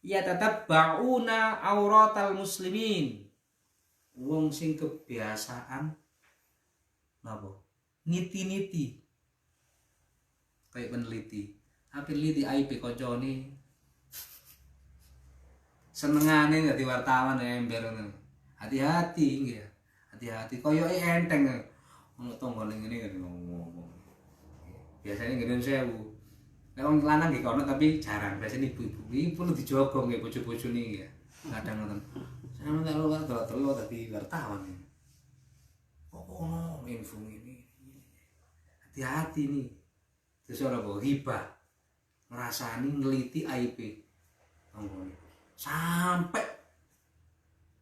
yatatabba'una auratal muslimin. Wong sing kebiasaan napa? Niti-niti. Kayak peneliti. Apa neliti aib kancane. Senengane dadi wartawan ember ngono. Hati-hati nggih ya. Hati-hati koyoke enteng. Ono tangga ning ngene kan ngomong. Biasanya ngene 1000. Nek wong lanang nggih kono tapi jarang. Biasane ibu-ibu iki perlu dijogo nggih bojo-bojone ya. Kadang ngoten. Sampe tak luwat telu dadi wartawan. Kok ono info ini. Hati-hati nih. Terus ora kok hibah. Ngrasani ngeliti aib. Anggone. Sampai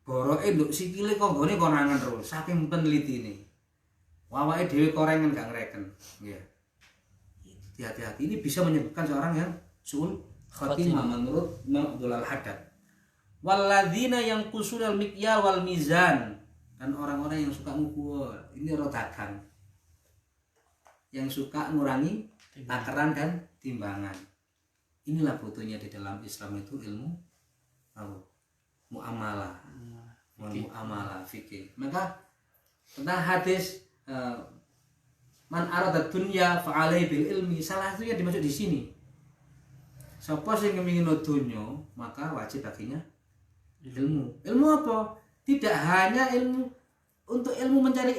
boroke nduk sikile konggone konangan terus saking penelitine. Awake dhewe korengan gak ngreken. Nggih. Hati-hati ini bisa menyebabkan seorang yang suul khatimah menurut Imam Abdul Al-Haddad. Walladzina yanqusunal mikyal wal mizan, dan orang-orang yang suka ngukur. Ini orang dagang. Yang suka ngurangi takaran dan timbangan. Inilah butuhnya di dalam Islam itu ilmu muamalah. Muamalah fikih. Maka tentang hadis man arada dunya fa alaihi bil ilmi, salah satunya dimaksud di sini. Sapa sing kepengin donya, maka wajib baginya ilmu. Ilmu apa? Tidak hanya ilmu untuk ilmu mencari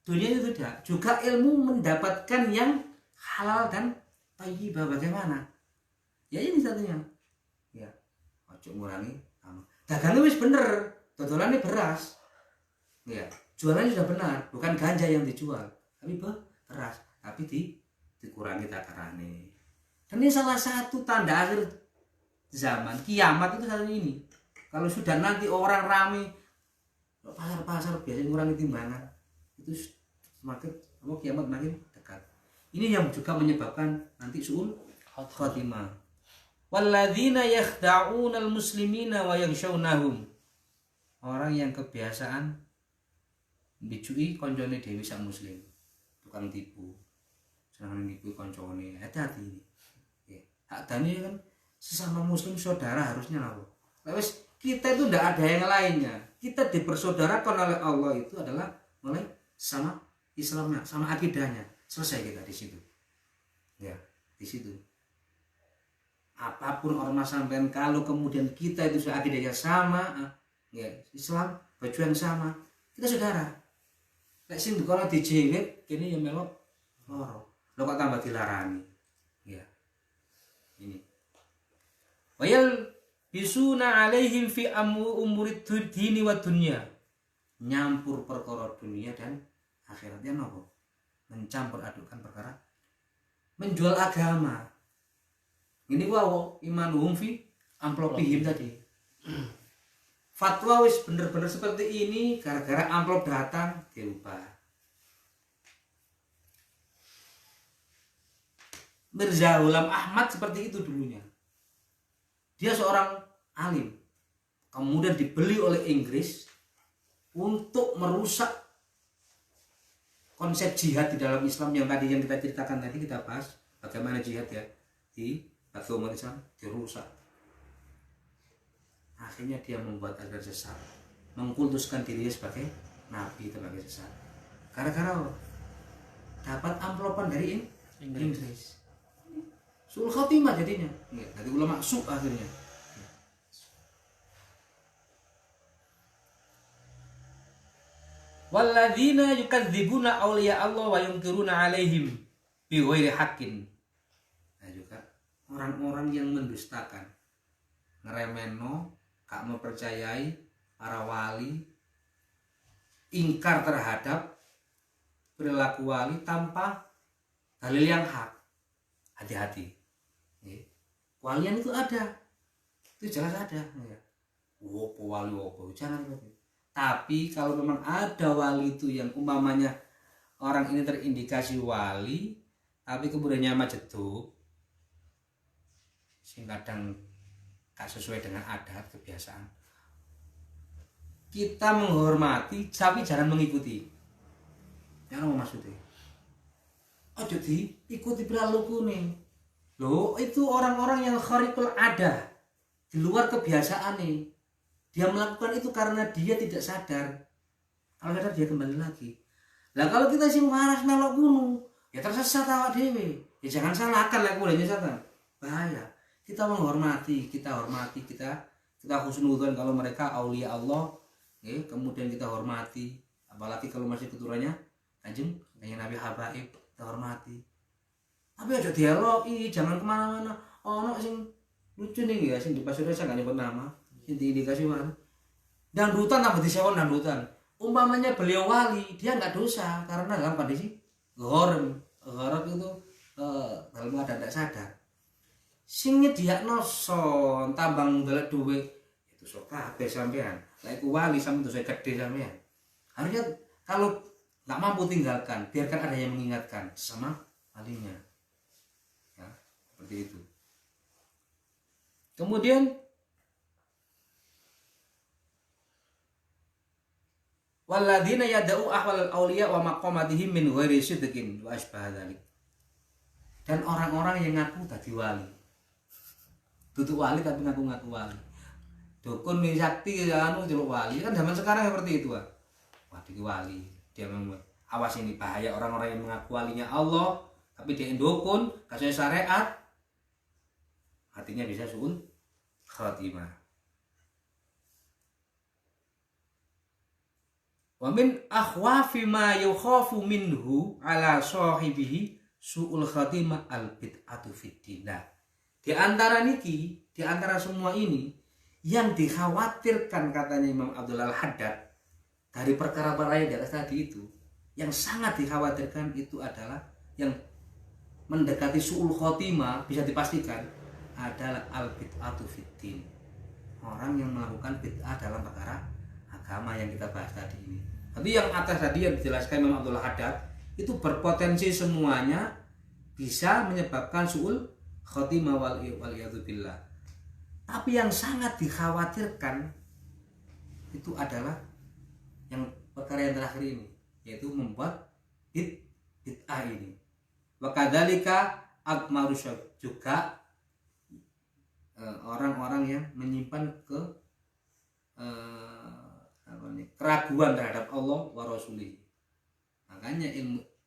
dunia itu tidak, juga ilmu mendapatkan yang halal dan thayyibah. Bagaimana? Ya ini satunya. Ya, ojo ngurangi dagangnya wis bener, dodolane beras. Ya, jualannya sudah benar, bukan ganja yang dijual, tapi beras, tapi dikurangi takarane. Dan ini salah satu tanda akhir zaman, kiamat itu satu ini. Kalau sudah nanti orang rame pasar-pasar biasanya ngurangi timbangan, itu semakin kiamat makin dekat. Ini yang juga menyebabkan nanti suul khatimah. Walladzina yakhda'unal muslimina wa yakhshawnahum. Orang yang kebiasaan mbijui koncone dhewe sak muslim, tukang tipu. Seneng nipu koncone, hati-hati ini. Ya, hak dani kan sesama muslim saudara harusnya lah. Wes kita itu tidak ada yang lainnya. Kita dipersaudarakan oleh Allah itu adalah mulai sama Islamnya, sama akidahnya. Selesai kita di situ. Ya, di situ. Apapun ormas sampean, kalau kemudian kita itu akidahnya sama, ya Islam baju yang sama, kita saudara. Nek sing kalau dijewet kene ya melok loro. Lo kok tambah dilarani. Ya. Ini. Wayal bisuna alaihim fi umurid dini wa dunya. Nyampur perkara dunia dan akhiratnya nopo? Mencampur adukan perkara menjual agama. Ini wawo imanuhum fi amplopihim tadi. Fatwa wis bener-bener seperti ini gara-gara amplop datang diubah. Mirza Ghulam Ahmad seperti itu dulunya. Dia seorang alim, kemudian dibeli oleh Inggris untuk merusak konsep jihad di dalam Islam yang tadi yang kita ceritakan tadi, kita bahas bagaimana jihad ya di bagi umat Islam dirusak. Akhirnya dia membuat agar sesat, mengkultuskan dirinya sebagai nabi, sebagai sesat. Gara-gara dapat amplopan dari Inggris. Suul khatimah jadinya. Dari ulama su akhirnya. Walladzina yukadzibuna awliya Allah wa yunkiruna alaihim bi ghairi haqqin. Nah juga orang-orang yang mendustakan, ngeremeno, gak mempercayai para wali, ingkar terhadap perilaku wali tanpa dalil yang hak. Hati-hati. Walian itu ada, itu jelas ada. Wopo wali wopo, jangan. Tapi kalau memang ada wali itu yang umpamanya orang ini terindikasi wali, tapi kemudian nyama jeduk, sing kadang gak sesuai dengan adat kebiasaan, kita menghormati tapi jangan mengikuti. Yang apa maksudnya? Oh jadi ikuti perilaku nih. Loh itu orang-orang yang kharikul ada, di luar kebiasaan nih. Dia melakukan itu karena dia tidak sadar. Kalau sadar dia kembali lagi. Lah kalau kita sing waras melok gunung, ya tersesat awak dhewe. Ya jangan salahkan lek mulai nyesatan. Bahaya. Kita menghormati, kita husnudzon kalau mereka aulia Allah, kemudian kita hormati, apalagi kalau masih keturunannya Kanjeng Nabi Habaib, kita hormati. Tapi aja dieloi, jangan kemana-mana. Ono sing lucu nih ya, sing di Pasir saya nggak nyebut nama, sing diindikasi mana. Dangdutan tambah disewon dangdutan. Umpamanya beliau wali, dia nggak dosa karena dalam kondisi gharam. Gharam itu dalam keadaan tidak sadar. Sing nyediakno son tambang ndelok dhuwit itu sok kabeh sampean. Lah iku wali sampean dosa gede sampean. Harusnya kalau nggak mampu tinggalkan, biarkan ada yang mengingatkan sama walinya. Ya, seperti itu. Kemudian walladzina yad'u ahwal auliya wa maqamatihim min ghairi sidqin wa asbah dzalik. Dan orang-orang yang ngaku tadi wali. Tutup wali tapi ngaku-ngaku wali. Dukun nih sakti anu celuk wali kan zaman sekarang seperti itu, Wah, iki wali. Dia memang awas ini bahaya orang-orang yang mengaku walinya Allah tapi dia dukun, kasih syariat. Hatinya bisa suul khatimah. Wa min akhwafi ma yukhafu minhu ala sahibihi suul khatimah al bid'atu fid dinah. Di antara niki, di antara semua ini yang dikhawatirkan katanya Imam Abdul Al-Haddad dari perkara-perkara yang di atas tadi itu, yang sangat dikhawatirkan itu adalah yang mendekati suul khotimah bisa dipastikan adalah al-bid'atu fiddin. Orang yang melakukan bid'ah dalam perkara agama yang kita bahas tadi ini. Tapi yang atas tadi yang dijelaskan Imam Abdul Haddad itu berpotensi semuanya bisa menyebabkan suul khotimah wal billah. Tapi yang sangat dikhawatirkan itu adalah yang perkara yang terakhir ini, yaitu membuat bid'ah ini. Wa kadzalika akmarus juga orang-orang yang menyimpan keraguan terhadap Allah wa Rasulih. Makanya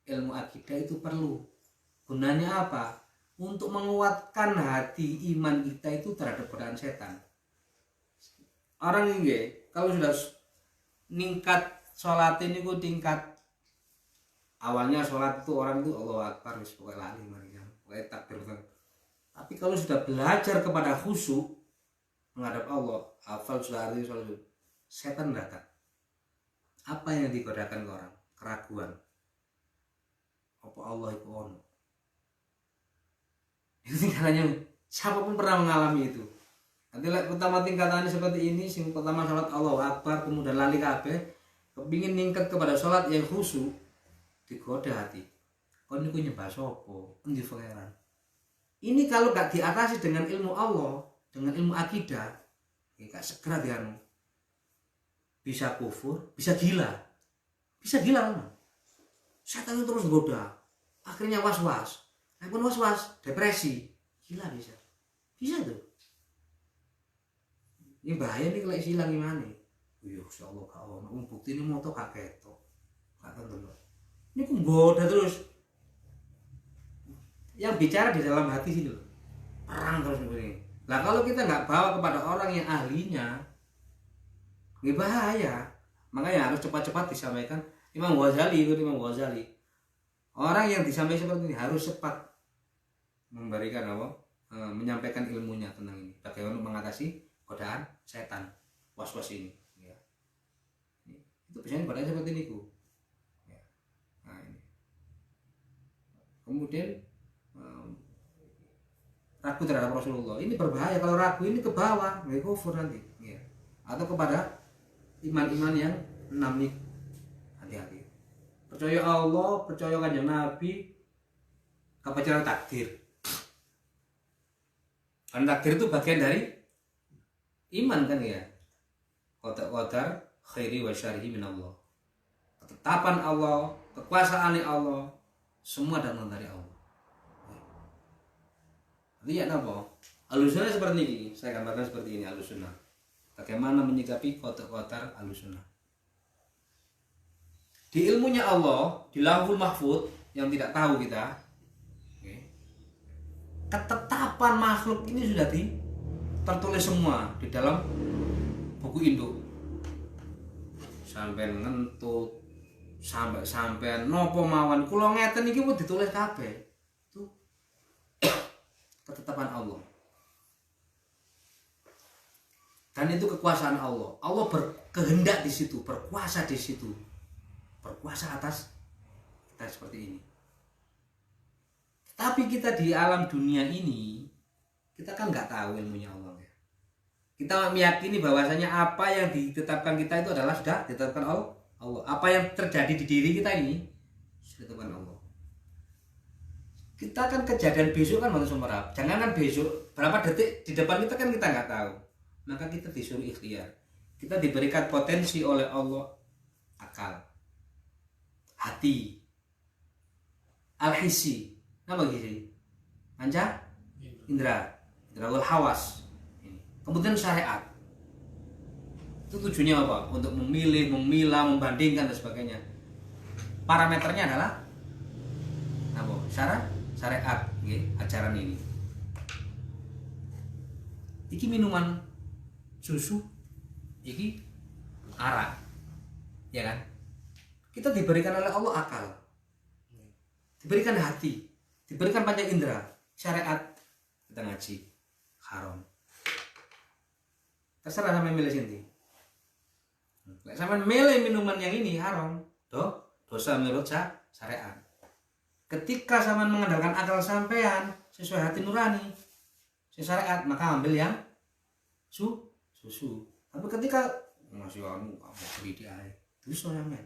ilmu akidah itu perlu. Gunanya apa? Untuk menguatkan hati iman kita itu terhadap godaan setan. Orang ini kalau sudah ningkat sholat ini ku tingkat awalnya sholat itu orang itu Allahu Akbar wis pokoke lali mari pokoke takbir. Tapi kalau sudah belajar kepada khusyuk menghadap Allah, hafal sudah arti sholat, setan datang. Apa yang digodakan ke orang? Keraguan. Apa Allah itu ono? Itu tingkatannya. Siapapun pernah mengalami itu. Nanti pertama tingkatannya seperti ini, sing pertama sholat Allahu Akbar, kemudian lali kabeh, kepingin ningkat kepada sholat yang khusyuk, digoda hati. Kon niku nyembah sapa? Endi pangeran? Ini kalau gak diatasi dengan ilmu Allah, dengan ilmu akidah, gak segera dianu. Bisa kufur, bisa gila. Bisa gila kan? Setan terus goda. Akhirnya was-was. Pun was-was, depresi. Gila bisa. Bisa tuh. Ini bahaya nih kalau silang gimana? Ya Allah kau, bukti ini moto kakek to. Kata dulu. Ini goda terus. Yang bicara di dalam hati sih loh, perang terus begini. Lah kalau kita nggak bawa kepada orang yang ahlinya, ini bahaya. Makanya harus cepat-cepat disampaikan. Imam Ghazali, orang yang disampaikan seperti ini harus cepat memberikan apa? Menyampaikan ilmunya tentang ini. Bagaimana mengatasi godaan setan, was-was ini. Ya. Itu biasanya godaan seperti ini, Bu. Ya. Nah ini. Kemudian ragu terhadap Rasulullah ini berbahaya. Kalau ragu ini ke bawah nggak kufur nanti ya. Atau kepada iman-iman yang enam nih, hati-hati. Percaya Allah, percaya kanjeng Nabi, kepercayaan takdir. Karena takdir itu bagian dari iman kan ya. Qadar khairi wa syarrihi min Allah. Ketetapan Allah, kekuasaan Allah, semua datang dari Allah. Lihat apa? Ahlussunnah seperti ini. Saya gambarkan seperti ini Ahlussunnah. Bagaimana menyikapi qadar Ahlussunnah. Di ilmunya Allah, di Lauhul Mahfuz yang tidak tahu kita, ketetapan makhluk ini sudah tertulis semua di dalam buku induk. Sampai ngentut, sampai nopo mawon kula ngeten iki wis ditulis kabeh. ketetapan Allah. Dan itu kekuasaan Allah. Allah berkehendak di situ, berkuasa di situ. Berkuasa atas kita seperti ini. Tapi kita di alam dunia ini, kita kan nggak tahu ilmunya Allah. Kita meyakini bahwasanya apa yang ditetapkan kita itu adalah sudah ditetapkan Allah. Apa yang terjadi di diri kita ini sudah ditetapkan Allah. Kita kan kejadian besok kan manusia merap. Jangan kan besok berapa detik di depan kita kan kita nggak tahu. Maka kita disuruh ikhtiar. Kita diberikan potensi oleh Allah, akal, hati, al-hissi, apa gitu? Manca, indra wal hawas. Kemudian syariat. Itu tujuannya apa? Untuk memilih, memilah, membandingkan dan sebagainya. Parameternya adalah apa? Syariat, ajaran ini. Iki minuman susu, iki arak, ya kan? Kita diberikan oleh Allah akal, diberikan hati, diberikan panca indera, syariat, kita ngaji, haram. Terserah sampai milih sini. Sampai milih minuman yang ini haram, dosa menurut syariat. Ketika sampean mengandalkan akal sampean sesuai hati nurani, sesuai syariat, maka ambil yang susu. Tapi ketika masih kamu beli di air, dosa sampean.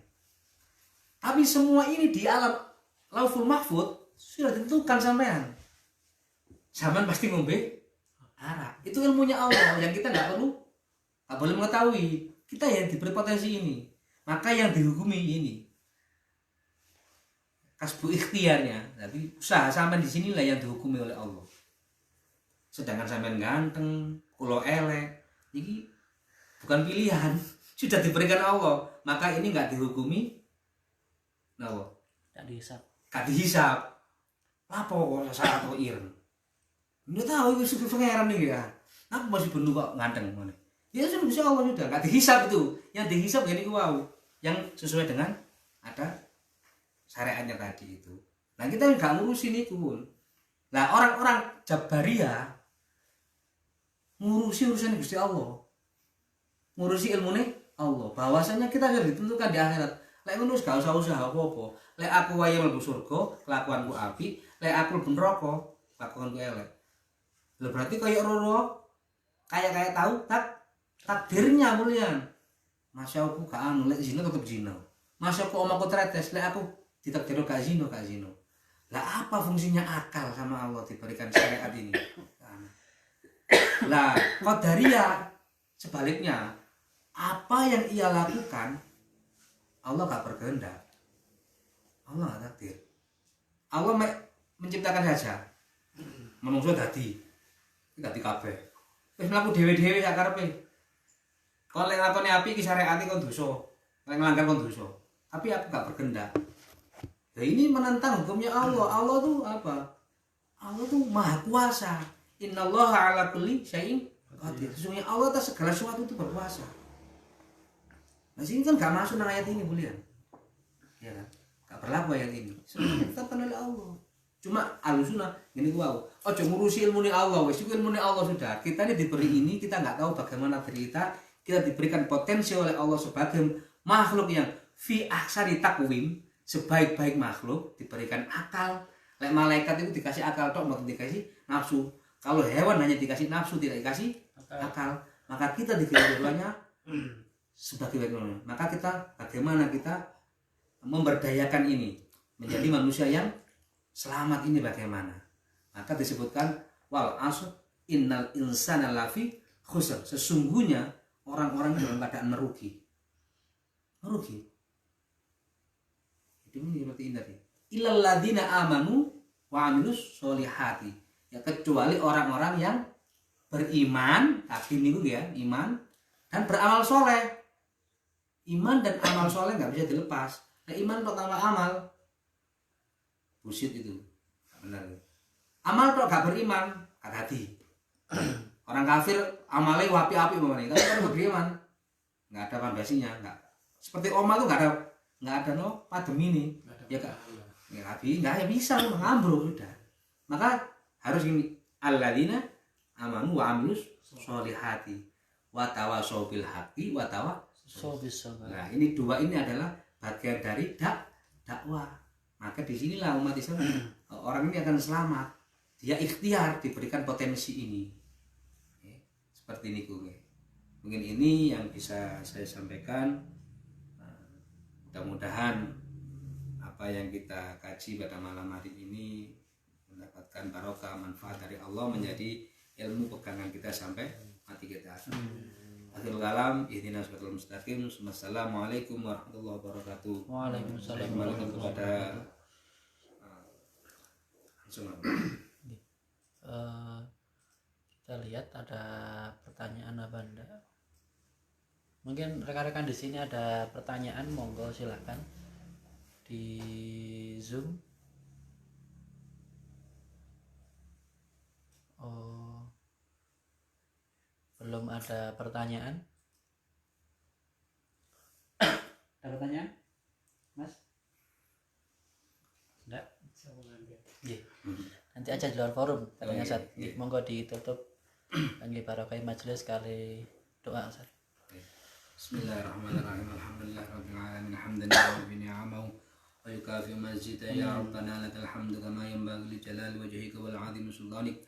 Tapi semua ini di alam Lauhul Mahfud sudah ditentukan sampean. Sampean pasti ngombe arak. Itu ilmunya Allah yang kita nggak boleh mengetahui. Kita yang diberi potensi ini, maka yang dihukumi ini kasbu ikhtiarnya. Tapi usaha sampean di sinilah yang dihukumi oleh Allah. Sedangkan sampean ganteng, kulo elek, ini bukan pilihan, sudah diberikan Allah, maka ini nggak dihukumi. Nah, nggak dihisap. Apa kok salah atau ireng? Nggak tahu itu pengeran nih ya. Aku masih penuh kok ganteng mana? Ya sudah bisa Allah sudah, nggak dihisap itu. Yang dihisap gini wow, yang sesuai dengan ada syariatnya tadi itu. Nah kita nggak ngurusin itu pun. Nah orang-orang Jabariyah ngurusi urusan Gusti Allah, ngurusi ilmu nih Allah. Bahwasanya kita sudah ditentukan di akhirat. Lek ngono gak usah usaha apa-apa. Lek aku wae mlebu surga, kelakuanku apik. Lek aku mlebu neraka, kelakuanku elek. Lha berarti kaya roro kayak tahu takdirnya mulian. Masya aku gak anu, lek zina tetep zina. Masya aku omaku tretes, lek aku ditakdir gak zina. Lah apa fungsinya akal sama Allah diberikan syariat ini? Lah Qadariyah sebaliknya, apa yang ia lakukan Allah gak berkehendak, Allah gak takdir. Allah menciptakan saja, menungso dadi kabeh. Wis mlaku dhewe-dhewe sak karepe. Kon lek lakone apik iki syariate kon dosa, lek nglanggar kon dosa. Tapi aku gak berkehendak. Nah ini menentang hukumnya Allah. Allah tuh apa? Allah tuh maha kuasa. Innallaha ala kulli syai'in qadir. Sesungguhnya Allah atas segala sesuatu itu berkuasa. Nah sini kan gak masuk ayat ini bulian, ya kan? Gak berlaku ayat ini. Sebenarnya ditetapkan oleh Allah. Cuma Ahlussunnah gini wow. Ojo ngurusi ilmu Allah. Wes ilmu Allah sudah. Kita ini diberi ini, kita nggak tahu bagaimana diri kita. Kita diberikan potensi oleh Allah sebagai makhluk yang fi ahsani takwim, sebaik-baik makhluk, diberikan akal. Lek malaikat itu dikasih akal tok, mau dikasih nafsu. Kalau hewan hanya dikasih nafsu, tidak dikasih akal. Maka kita dikasih keduanya sebagai bagaimana? Maka kita bagaimana kita memberdayakan ini menjadi manusia yang selamat ini bagaimana? Maka disebutkan wal asr innal insana lafi khusr. Sesungguhnya orang-orang dalam keadaan merugi. Ini seperti ini tadi. Illal ladzina amanu wa amilus sholihati. Ya kecuali orang-orang yang beriman, tadi niku ya, iman dan beramal soleh. Iman dan amal soleh nggak bisa dilepas. Nah, iman kok tambah amal, bullshit itu, benar. Amal kok gak beriman, gak hati. Orang kafir amalnya wapi-api bagaimana? Tapi kalau beriman, nggak ada fondasinya, nggak. Seperti Oma tuh nggak ada no padem ini, ya kak, nggak bisa, ngambruk sudah. Maka harus gini, alladzina amanu wa amilus sholihati wa tawasaw bil haqqi wa tawasaw. Nah, ini dua ini adalah bagian dari dakwah. Maka disinilah umat Islam orang ini akan selamat. Dia ikhtiar diberikan potensi ini. Seperti ini mungkin ini yang bisa saya sampaikan. Mudah-mudahan apa yang kita kaji pada malam hari ini mendapatkan barokah manfaat dari Allah, menjadi ilmu pegangan kita sampai mati kita. Akhirul kalam, ihdinas siratal mustaqim. Wassalamualaikum warahmatullahi wabarakatuh. Waalaikumsalam. Kembali kepada kita lihat ada pertanyaan apa enggak? Mungkin rekan-rekan di sini ada pertanyaan, monggo silakan di Zoom. Oh, belum ada pertanyaan. Ada pertanyaan, Mas? Enggak? Iya. Nanti aja di luar forum katanya Ustaz. Monggo ditutup kangge barokah majelis kali doa Ustaz. Bismillahirrahmanirrahim. Alhamdulillahirabbil alamin. Hamdalillah bi ni'amahu wa yukafi mazida ya rabbana lakal hamdu kama yanbaghi li jalali wajhika wal 'azimi sultanik.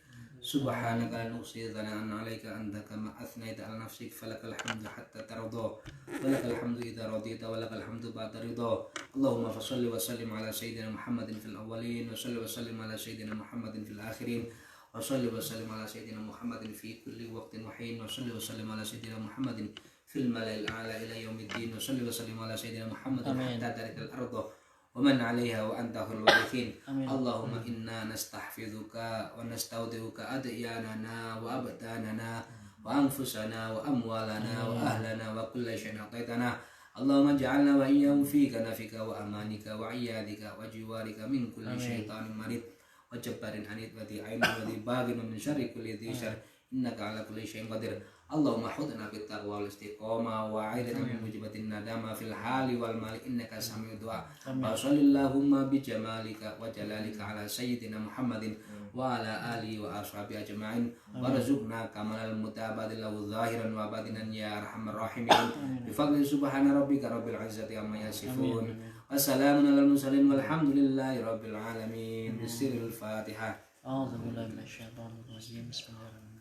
Subhanaka la nuhsi thana'an 'alaika anta kama athnayta 'ala nafsik falakal hamdu hatta tarda wa lakal hamdu idza radita wa lakal hamdu ba'da ridha. Allahumma shalli wa sallim 'ala sayyidina Muhammadin fil awwalin wa shalli wa sallim 'ala sayyidina Muhammadin fil akhirin wa shalli wa sallim 'ala sayyidina Muhammadin fi kulli waqtin wa hin wa shalli wa sallim 'ala sayyidina Muhammadin fil mala'il a'la ila yaumiddin wa shalli wa sallim 'ala sayyidina Muhammadin hatta tarikal ardh ومن عليها وأنت خير الوارثين. اللهم إنا نستحفظك ونستودعك أدياننا وأبداننا وأنفسنا وأموالنا وأهلنا وكل شيء أعطيتنا. اللهم اجعلنا وإياهم في كنفك وأمانك وعيادك وجوارك من كل شيطان مريض وجبار عنيد وذي عين وذي باغ ومن شر كل ذي شر إنك على كل شيء قدير. اللهم حطنا بالتقوى والاستقامة وأعذنا من موجبات الندامة في الحال والمال إنك سميع الدعاء. وصل اللهم بجمالك وجلالك على سيدنا محمد وعلى آله وأصحابه أجمعين وارزقنا كمال المتابعة له ظاهرا وباطنا يا أرحم الراحمين بفضل سبحان ربك رب العزة عما يصفون وسلام على المرسلين والحمد لله رب العالمين. بسر الفاتحة. أعوذ بالله من الشيطان الرجيم. بسم الله الرحمن الرحيم.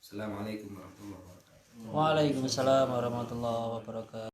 Assalamualaikum warahmatullahi wabarakatuh. Waalaikumsalam warahmatullahi wabarakatuh.